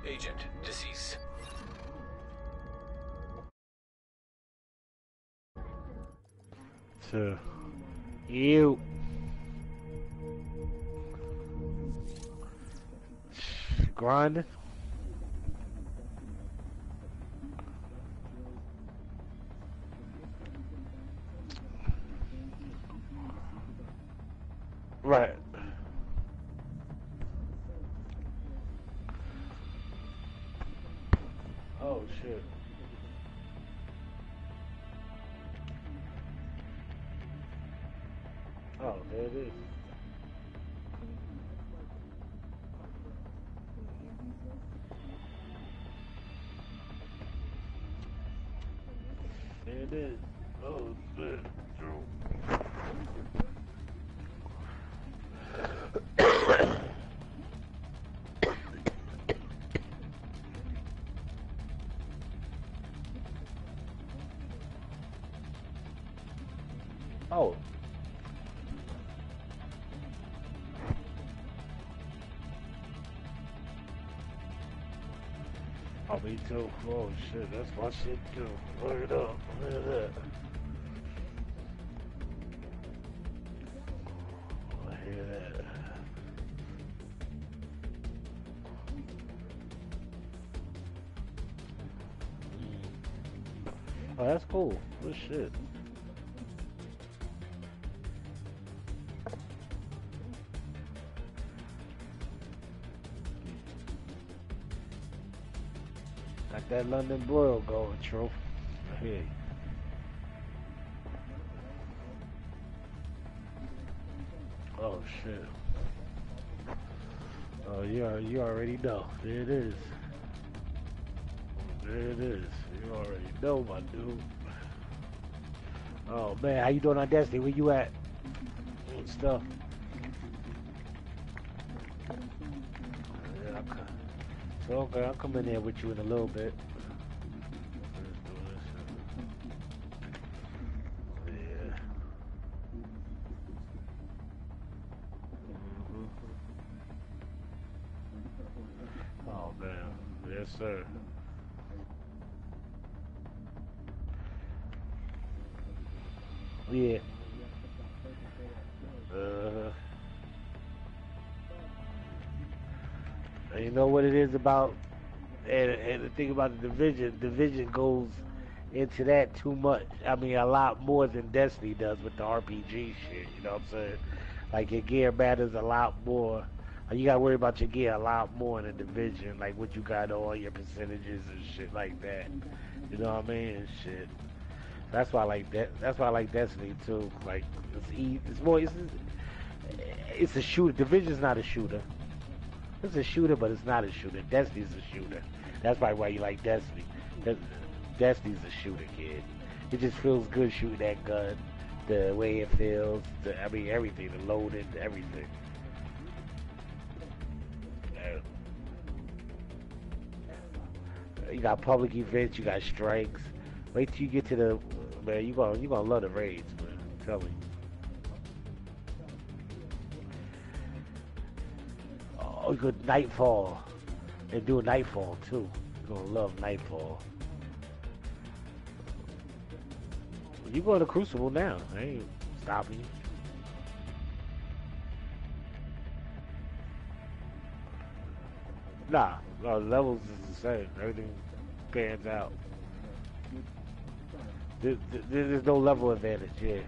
Agent deceased. So, you. Grinding. Right. Oh shit. Oh, there it is. There it is. Oh shit. Oh. Oh, me too. Oh shit, that's my shit too. Look it up. Look at that. I hear that. Oh, that's cool. Good shit. Got that London broil going, True. I hear you. Oh shit. Oh, you already know. There it is. There it is. You already know, my dude. Oh man, how you doing on Destiny? Where you at? What stuff? Yeah, so okay, I'll come in there with you in a little bit. Yeah. Oh man, yes sir. Yeah. And you know what it is about, and the thing about the division goes into that too much. I mean, a lot more than Destiny does with the RPG shit. You know what I'm saying? Like your gear matters a lot more. You gotta worry about your gear a lot more in the division, like what you got on your percentages and shit like that. You know what I mean? And shit. That's why I like that. That's why I like Destiny too. Like it's more. It's a shooter. Division's not a shooter. It's a shooter, but it's not a shooter. Destiny's a shooter. That's probably why you like Destiny. Destiny's a shooter, kid. It just feels good shooting that gun. The way it feels, everything, the loading, everything. You got public events, you got strikes. Wait till you get to the, man, you gonna love the raids, man. I'm telling you. Oh, you could Nightfall. They do Nightfall too. You're gonna love Nightfall. You go to Crucible now. I ain't stopping you. Nah, no, levels is the same. Everything pans out. There's no level advantage, yeah.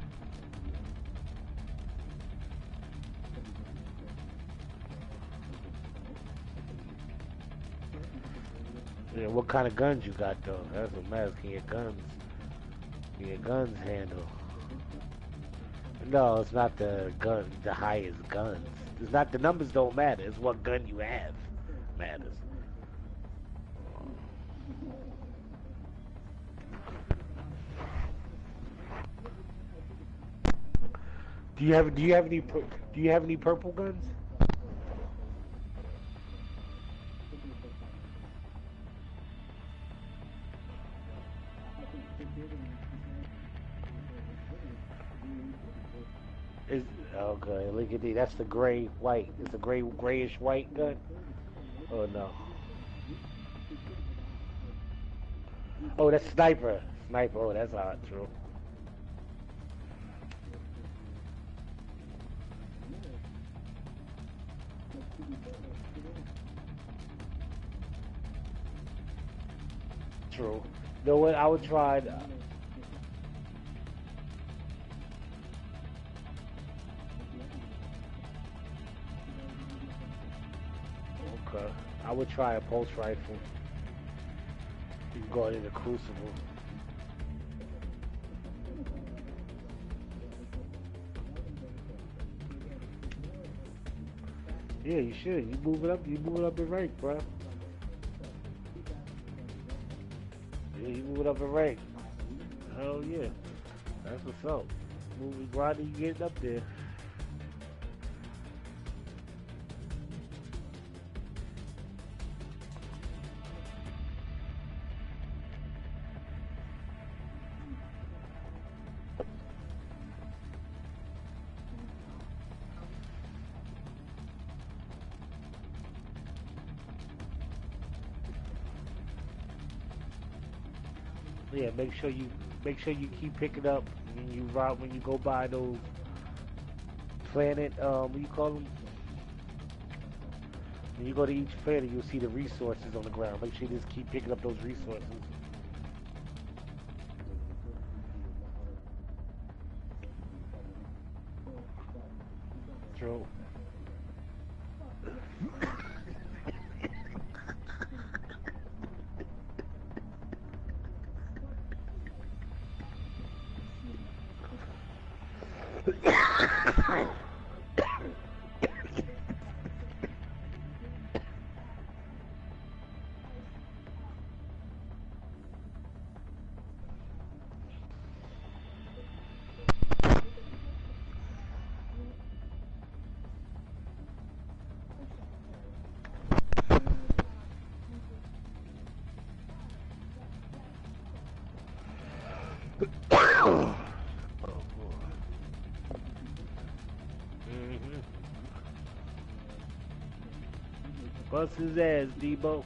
Yeah, what kind of guns you got though? That's what matters. Can your guns handle? No, it's not the highest guns. It's not, the numbers don't matter. It's what gun you have matters. Do you have any purple guns? Okay, look at that's the gray white. It's a grayish white gun. Oh no. Oh, that's sniper. Sniper. Oh, that's odd. True. True. You know what? I would try. Okay. I would try a pulse rifle. You can go into the Crucible. Yeah, you should. You move it up in rank, bro. Yeah, you move it up in rank. Hell yeah. That's what's up. Moving grinding, you getting up there. Yeah, make sure you keep picking up when you go by those planet, what do you call them? When you go to each planet, you'll see the resources on the ground. Make sure you just keep picking up those resources. True. Bust his ass, Debo.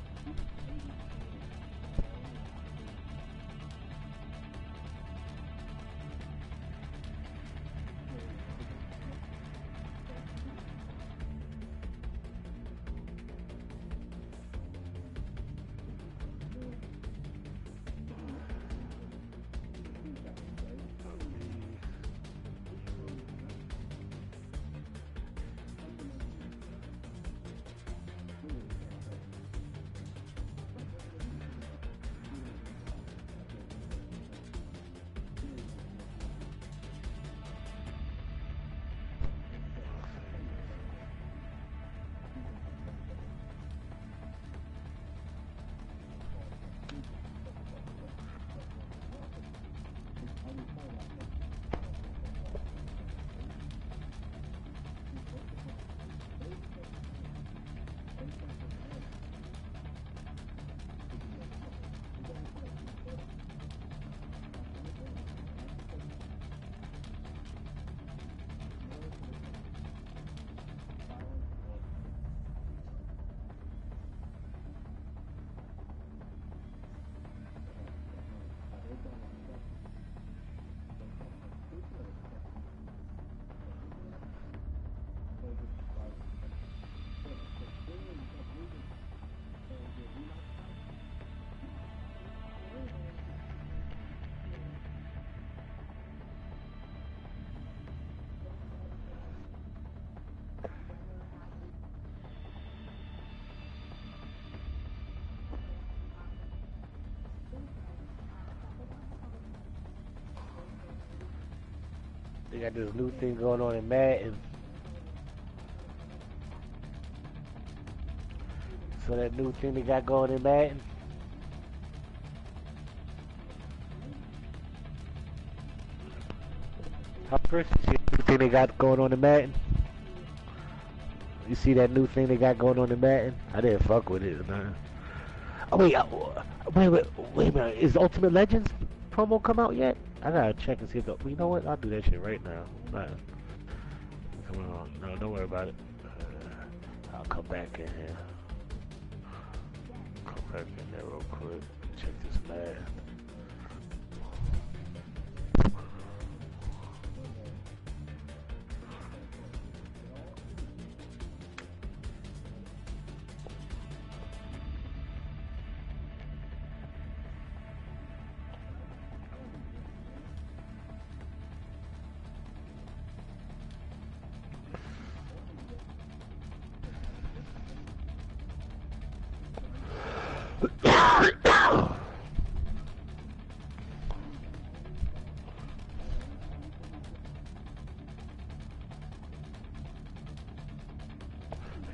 They got this new thing going on in Madden. So that new thing they got going in Madden. How first you see the new thing they got going on in Madden? You see that new thing they got going on in Madden? I didn't fuck with it, man. Oh wait, wait a minute. Is Ultimate Legends promo come out yet? I gotta check and see if you know what? I'll do that shit right now. Nah. Come on, no, don't worry about it. I'll come back in here. Come back in there real quick. Check this Madden.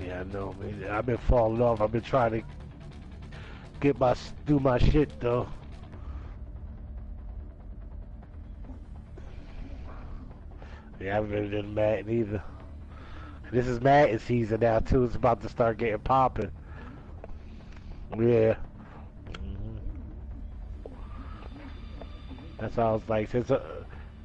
Yeah, I know, man. I've been falling off. I've been trying to do my shit though. Yeah, I haven't been in Madden either. This is Madden season now too. It's about to start getting popping. Yeah. That sounds like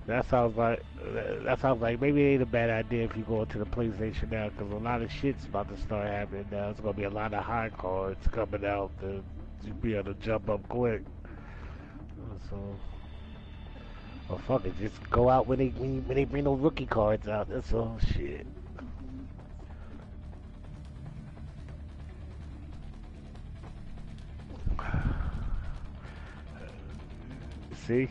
that sounds like maybe it ain't a bad idea if you go into the PlayStation now, because a lot of shit's about to start happening now. It's gonna be a lot of high cards coming out to be able to jump up quick. So, well, fuck it, just go out when they bring those rookie cards out. That's all shit. See,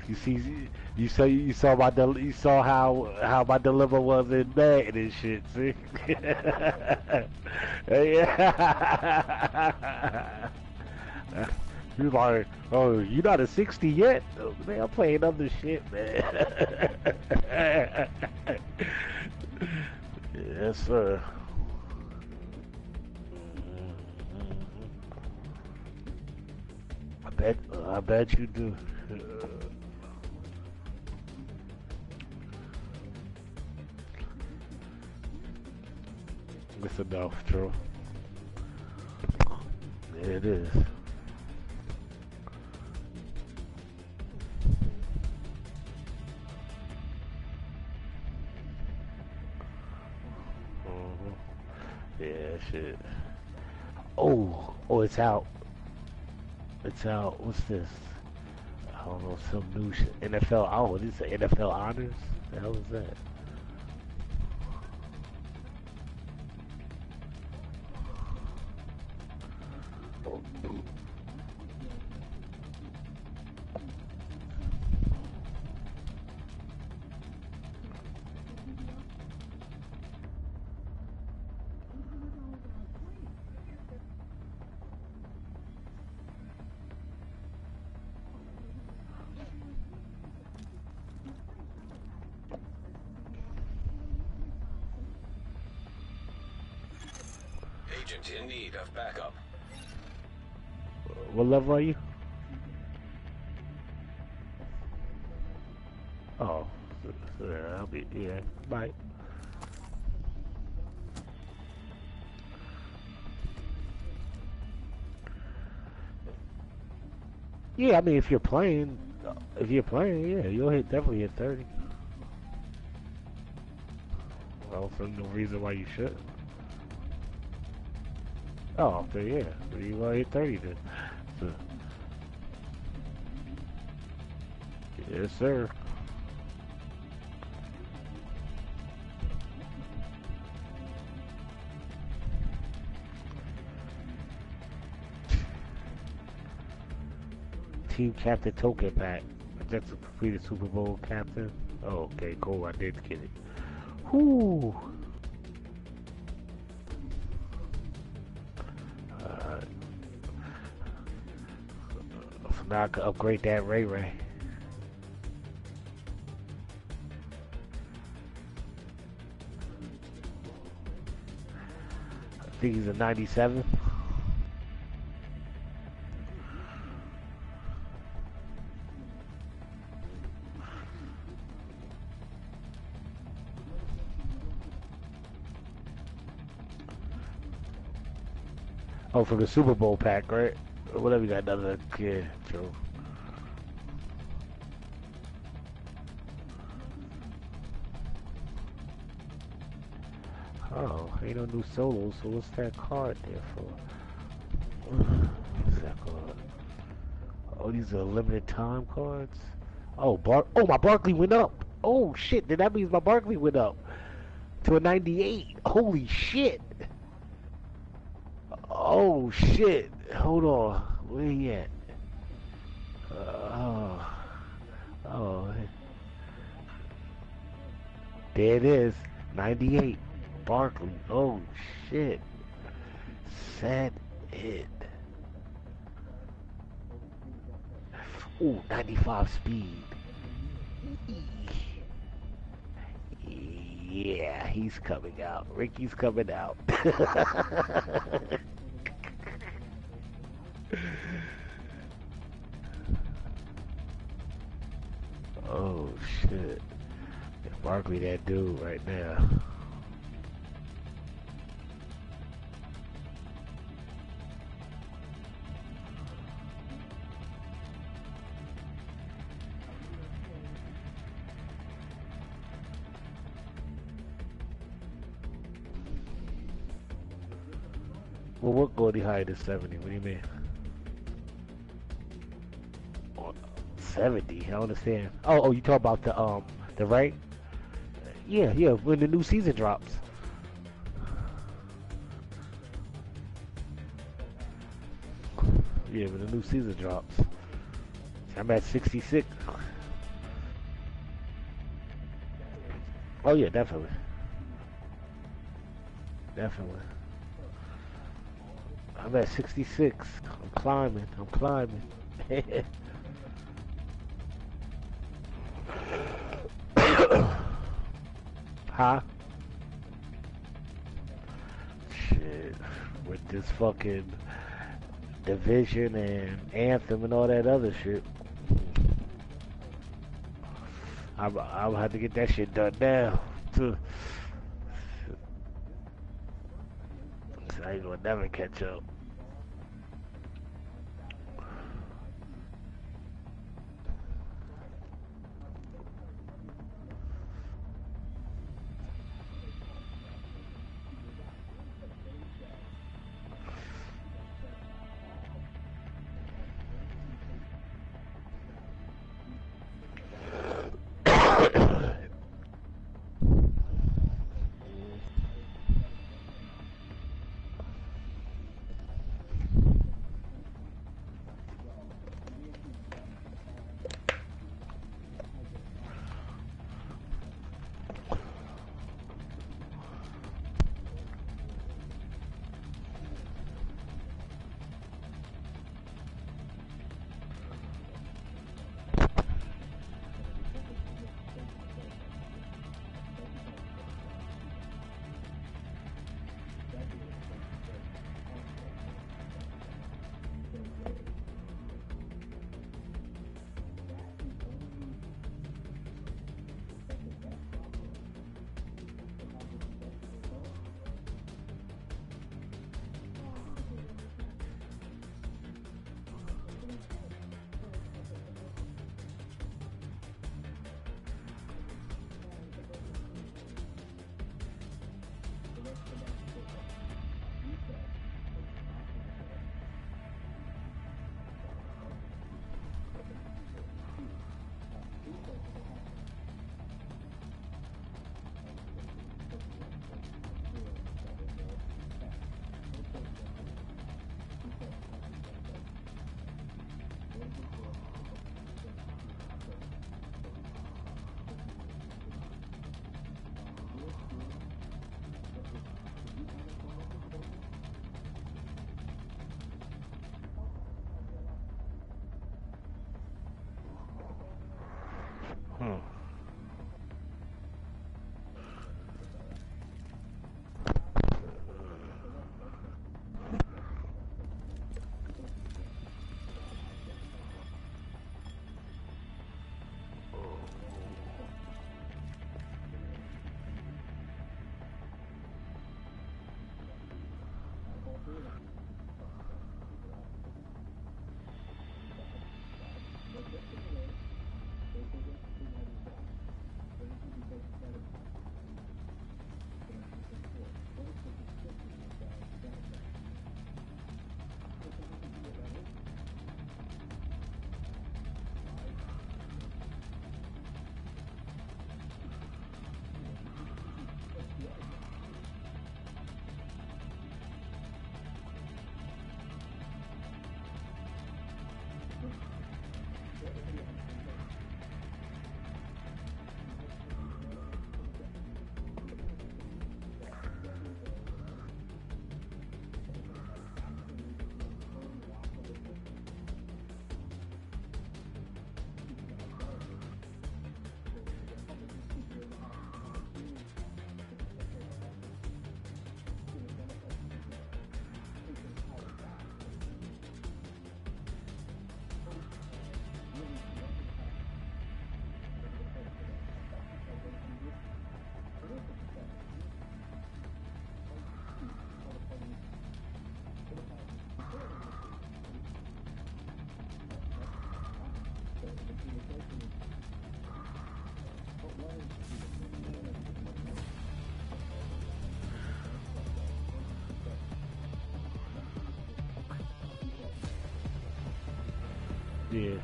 you saw how my deliver was in Madden and shit. See, yeah. You're like, oh, you not a 60 yet? Oh, man, I'm playing other shit, man. Yes, sir. I bet you do. It's enough, true. Yeah, it is. Yeah, shit. Oh, it's out. It's out. What's this? I don't know, some new shit. NFL. Oh, this is NFL Honors? The hell is that? Agent in need of backup. What level are you? Oh, yeah, I'll be, yeah, bye. Yeah, I mean, if you're playing, yeah, you'll definitely hit 30. Well, for no reason why you shouldn't. Oh, so yeah, so you gonna hit 30 then. So, yes, sir. Team Captain Token Pack. That's a completed Super Bowl captain. Oh, okay, cool. I did get it. Whoo. So now I can upgrade that Ray Ray. think he's a 97. Oh, from the Super Bowl pack, right? Or whatever you got another kid, Joe. Oh, ain't no new solos, so what's that card there for? What's that card? Oh, these are limited time cards? Oh, my Barkley went up! Oh, shit, then that means my Barkley went up to a 98. Holy shit! Oh, shit. Hold on. Where he at? Oh. There it is. 98. Barkley. Oh, shit. Set it. Ooh, 95 speed. Yeah, he's coming out. Ricky's coming out. Oh, shit. Barkley, that dude right now. Well, what Gordy height is 70? What do you mean? 70? I don't understand. Oh, you talk about the rank? Yeah, when the new season drops. Yeah, when the new season drops. I'm at 66. Oh yeah, definitely. Definitely. I'm at 66. I'm climbing. Huh? Shit. With this fucking Division and Anthem and all that other shit. I'll have to get that shit done now. I ain't gonna never catch up. Yeah.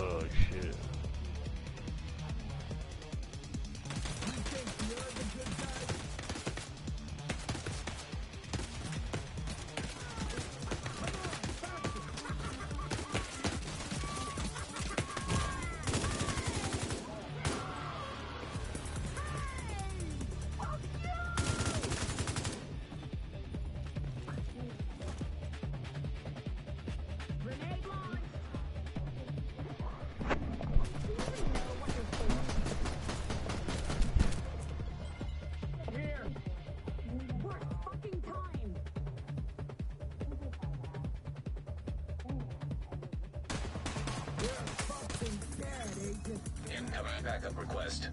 Oh shit. Incoming backup request.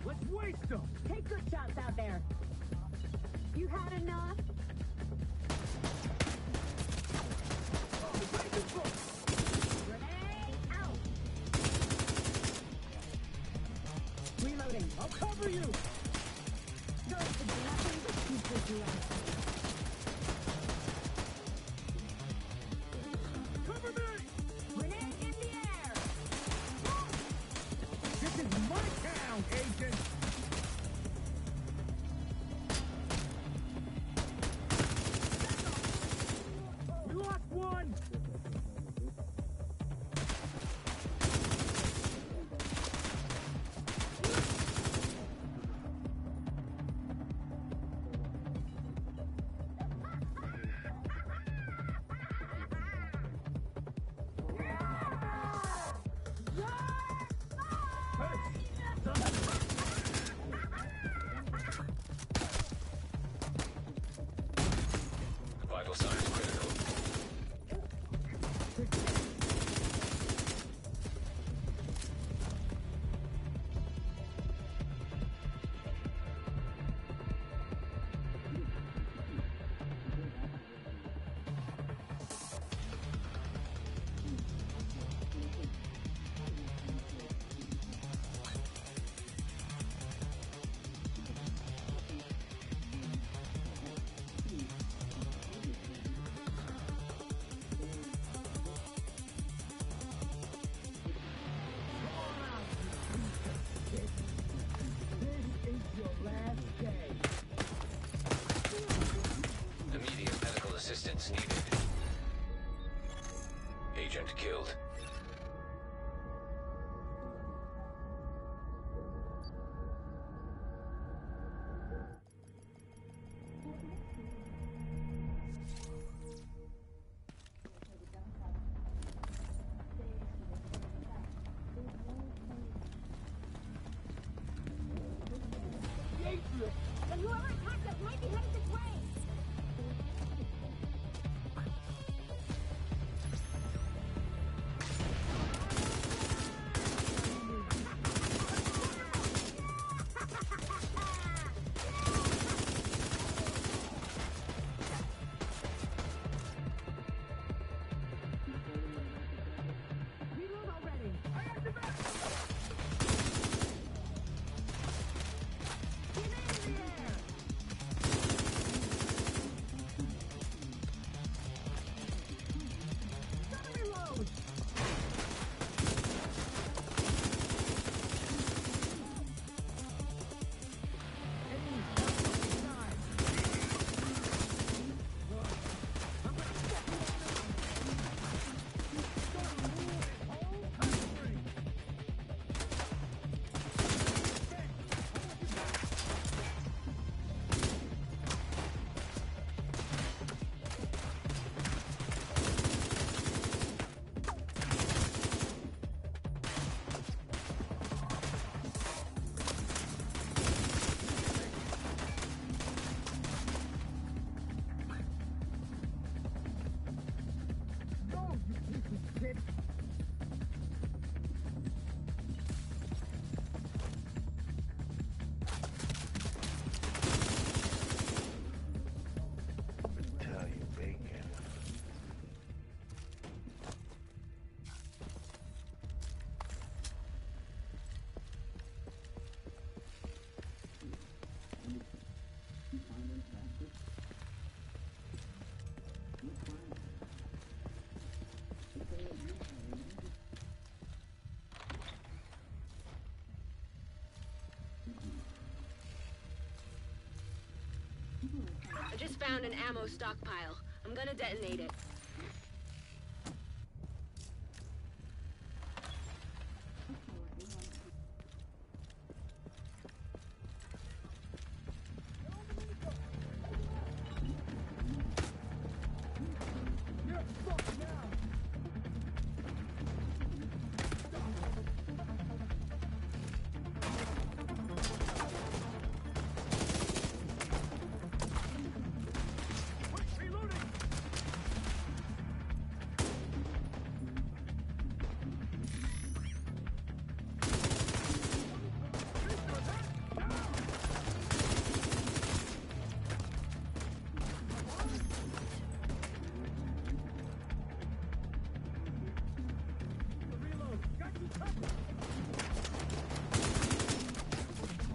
Let's waste them! Take good shots out there. You had enough? Grenade out! Reloading. I'll cover you! Yours is nothing but stupid left. Cover me! Grenade in the air! This is my town, agent! We lost one! Vital signs critical. Immediate medical assistance needed. Agent killed. And whoever attacked us might be headed this way! Reload already! I have the back! Get in there! found an ammo stockpile. I'm gonna detonate it.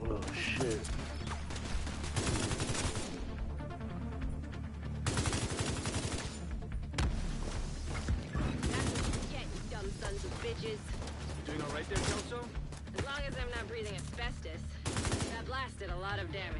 Oh shit. Get, you dumb sons of bitches. You doing all right there, Kelso? As long as I'm not breathing asbestos. That blast did a lot of damage.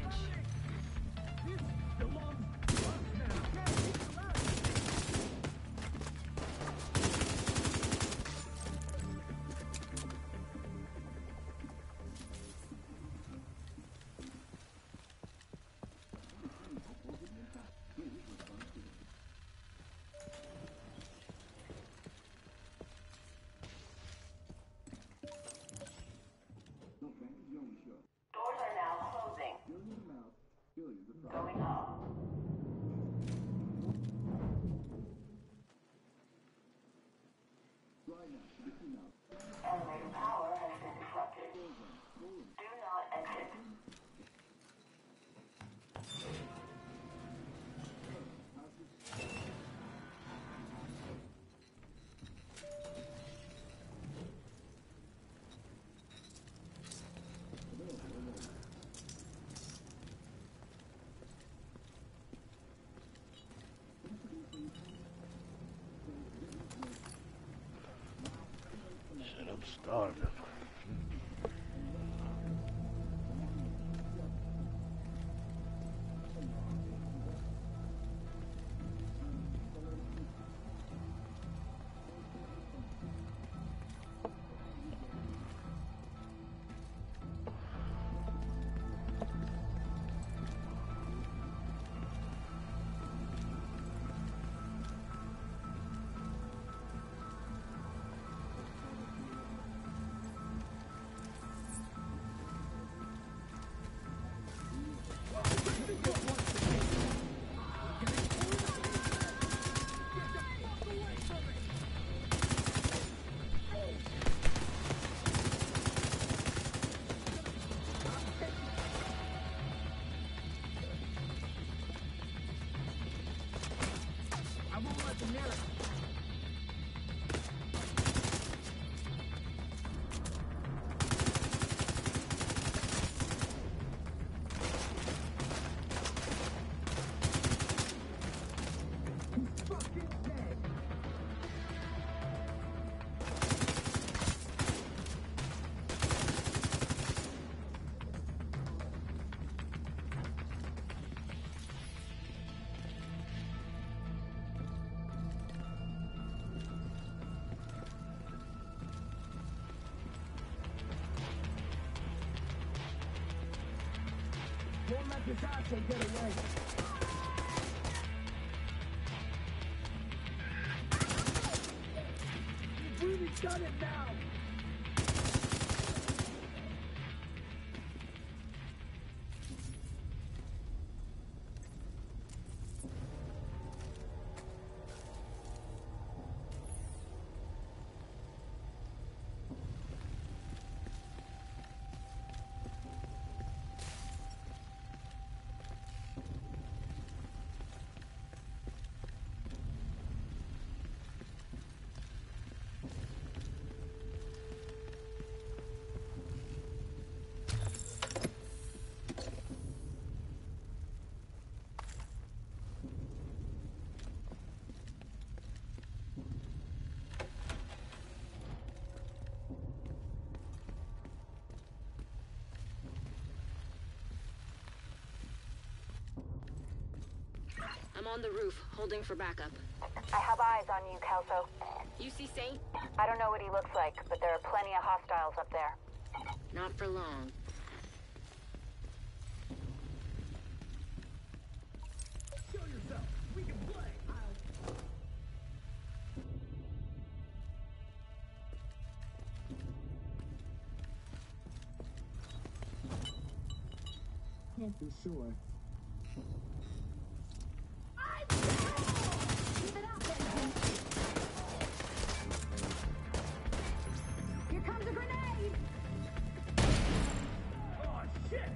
Doors are now closing. Going home. Elevator power has been disrupted. Do not exit. Shit, I'm starving. I won't let them near it. Don't let this asshole get away. You've really done it now. I'm on the roof, holding for backup. I have eyes on you, Kelso. You see Saint? I don't know what he looks like, but there are plenty of hostiles up there. Not for long. Show yourself. We can play. Can't be sure. Keep it up, Benjamin. Here comes a grenade! Oh, shit!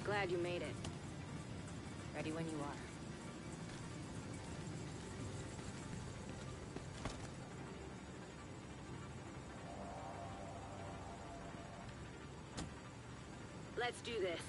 Glad you made it. Ready when you are. Let's do this.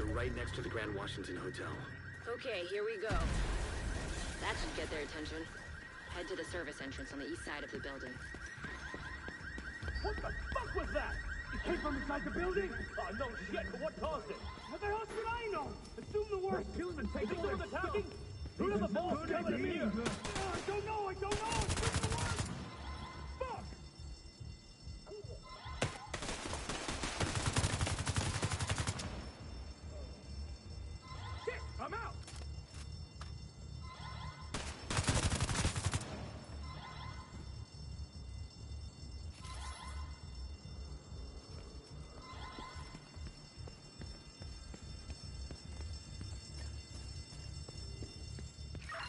They're right next to the Grand Washington Hotel. Okay, here we go. That should get their attention. Head to the service entrance on the east side of the building. What the fuck was that? It came from inside the building? Oh, no shit, but what caused it? What the hell should I know? Assume the worst. Is it someone attacking? Who does the balls coming in here? I don't know, I don't know! Assume the worst! Fuck! Shit, I'm out!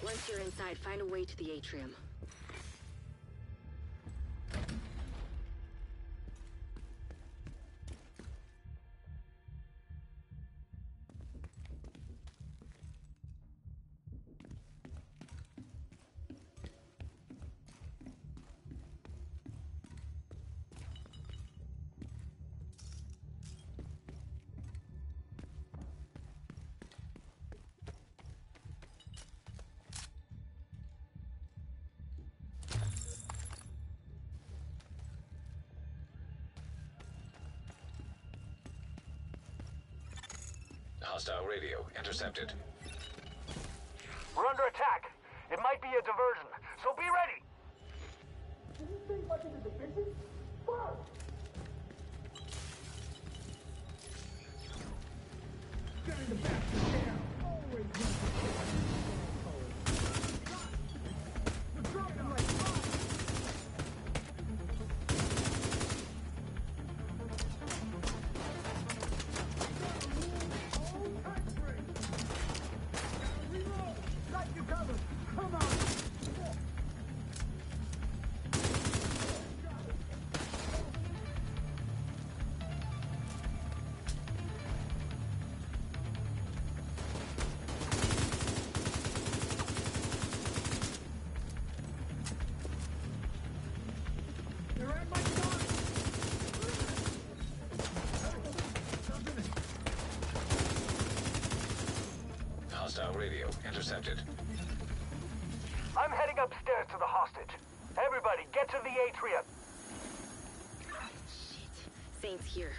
Once you're inside, find a way to the atrium. Hostile radio intercepted. We're under attack. It might be a diversion, so be ready. Did you say much of the division? Fuck! Get in the back. Always we're dropping like come on! They're at my gun! Hostile radio intercepted. I'm heading upstairs to the hostage. Everybody, get to the atrium. Shit. Saint's here.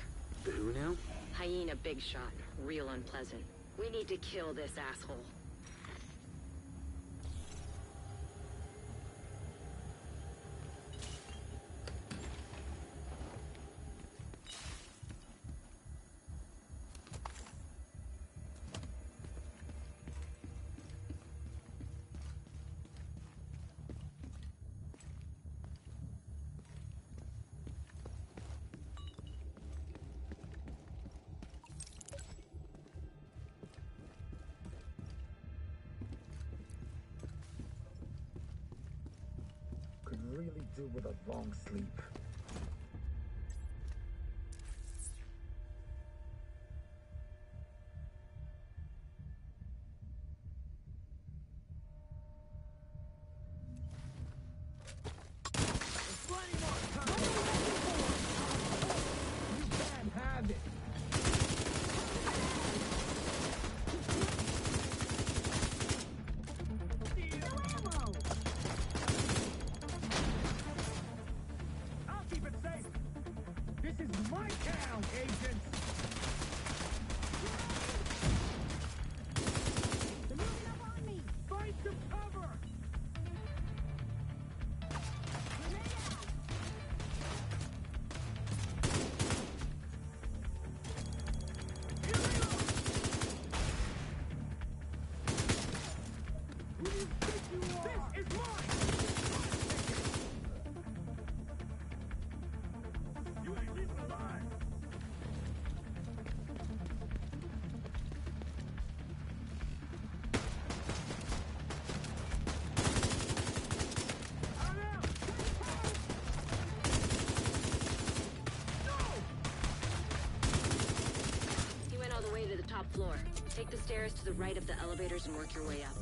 Who now? Hyena big shot. Real unpleasant. We need to kill this asshole. Could really do with a long sleep. This is my town, agents! They're moving up on me! Find some cover! This is mine! You ain't leaving alive! You went all the way to the top floor. Take the stairs to the right of the elevators and work your way up.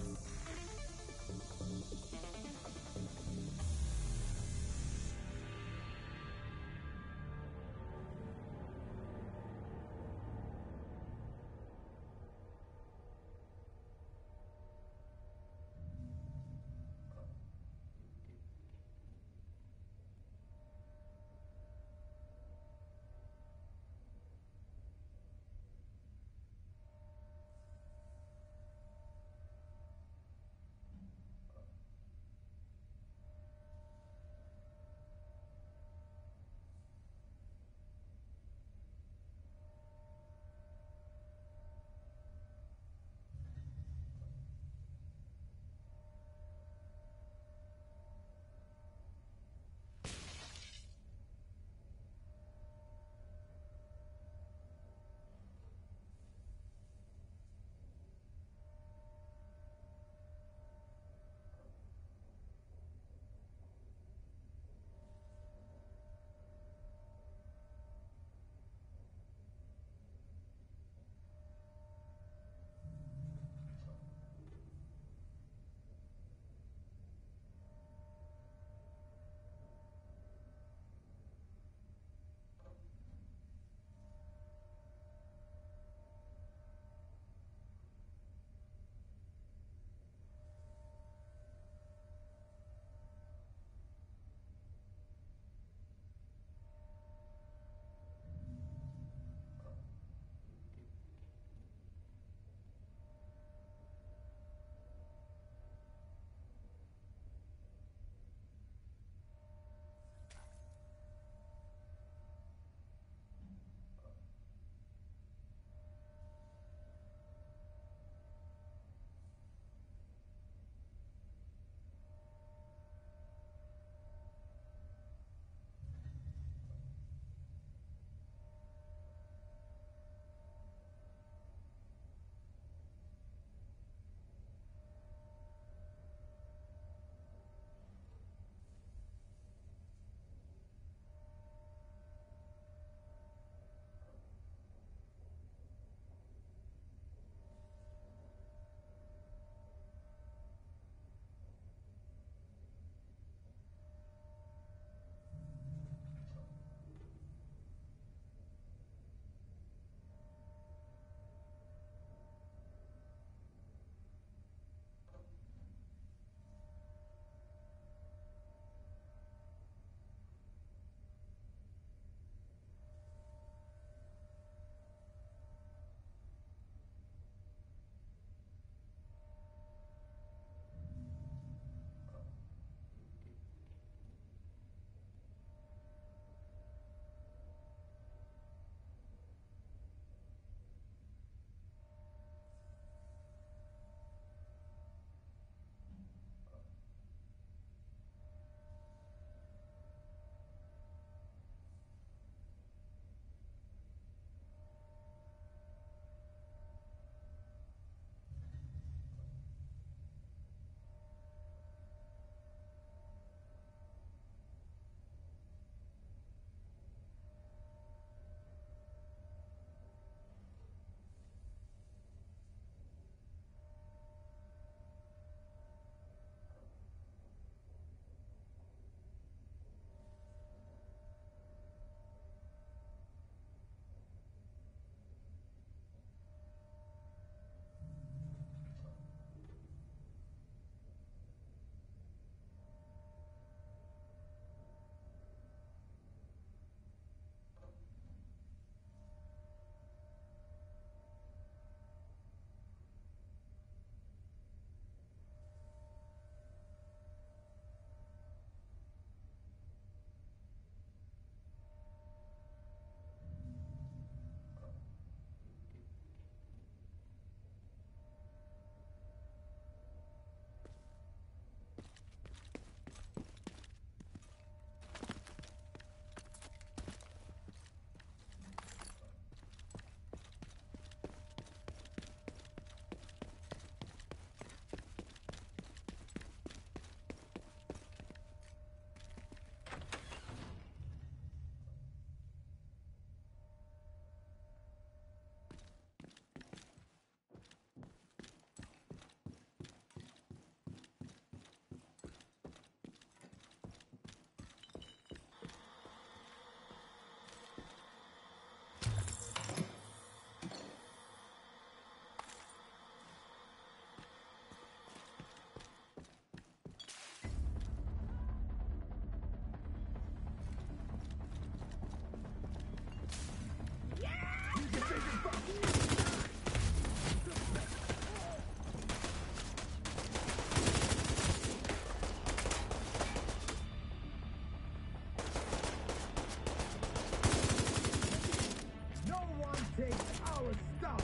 take our stuff.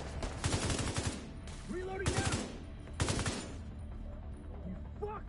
Reloading now. You fuck.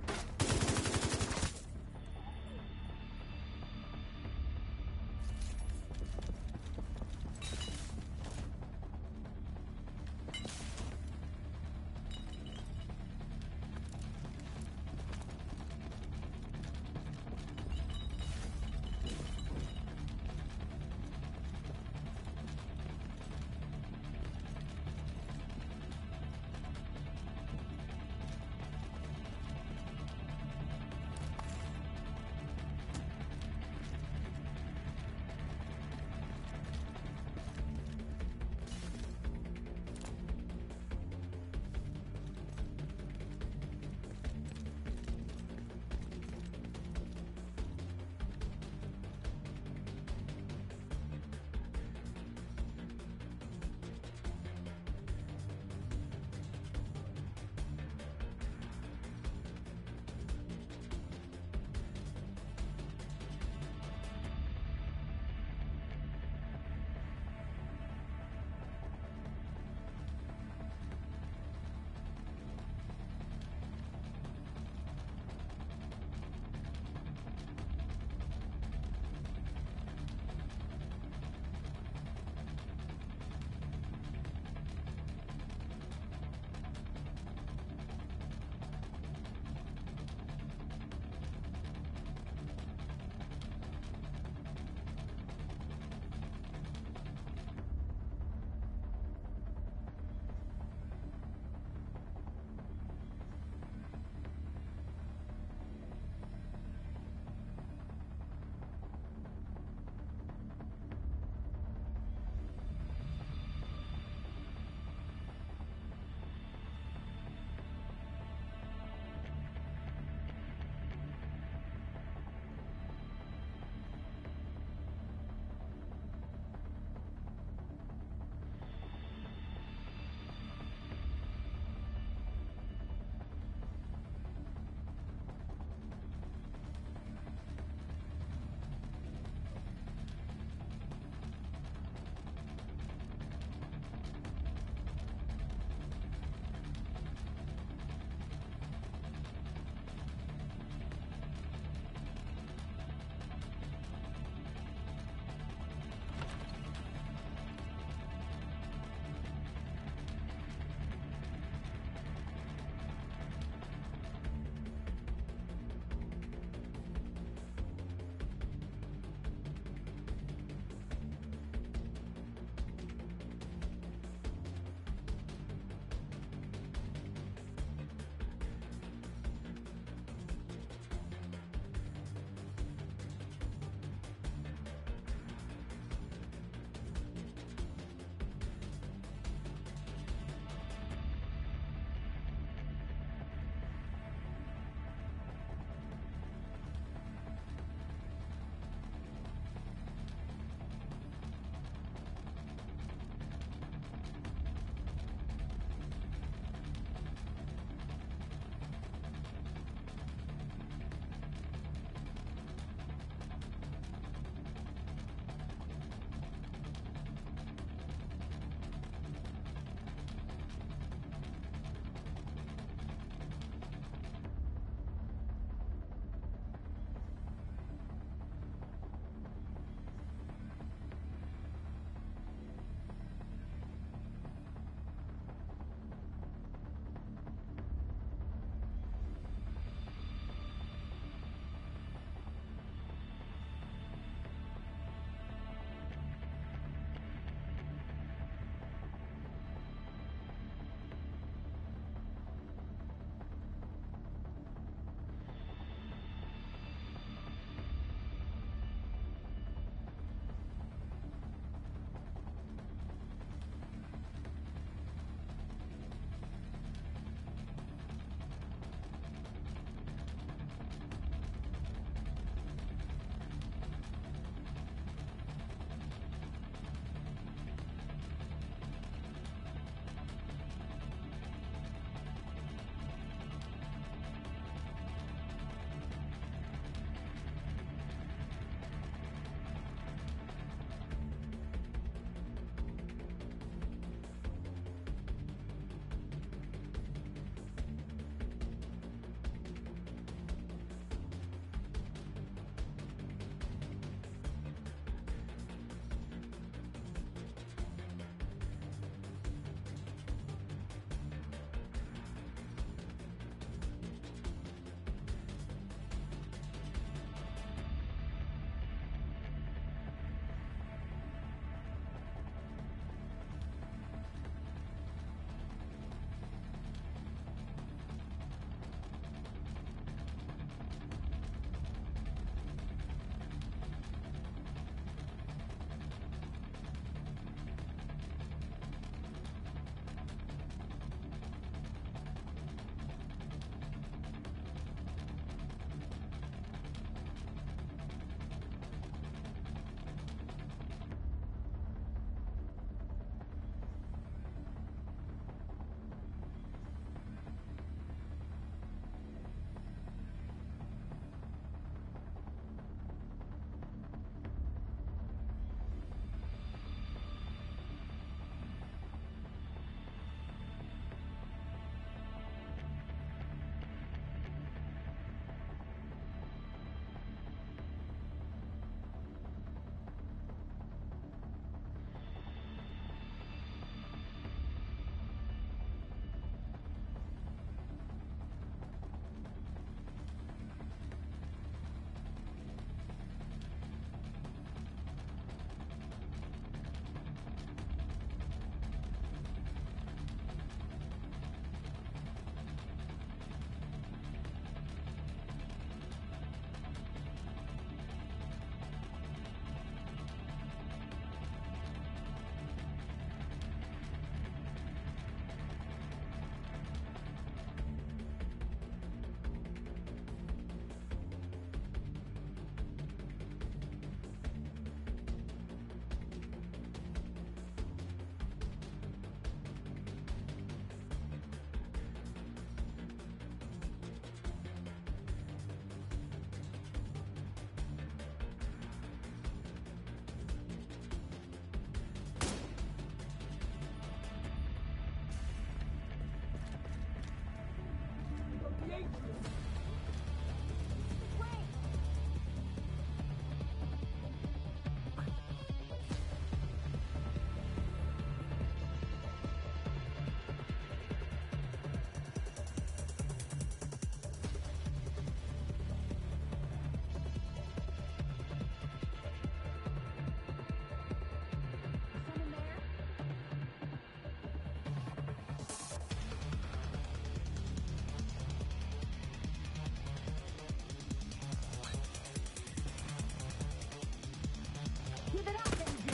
Keep it up, Agent.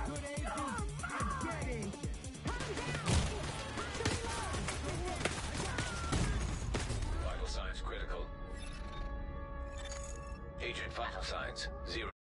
Good agent and dead agent. Vital signs critical. Agent vital signs 0.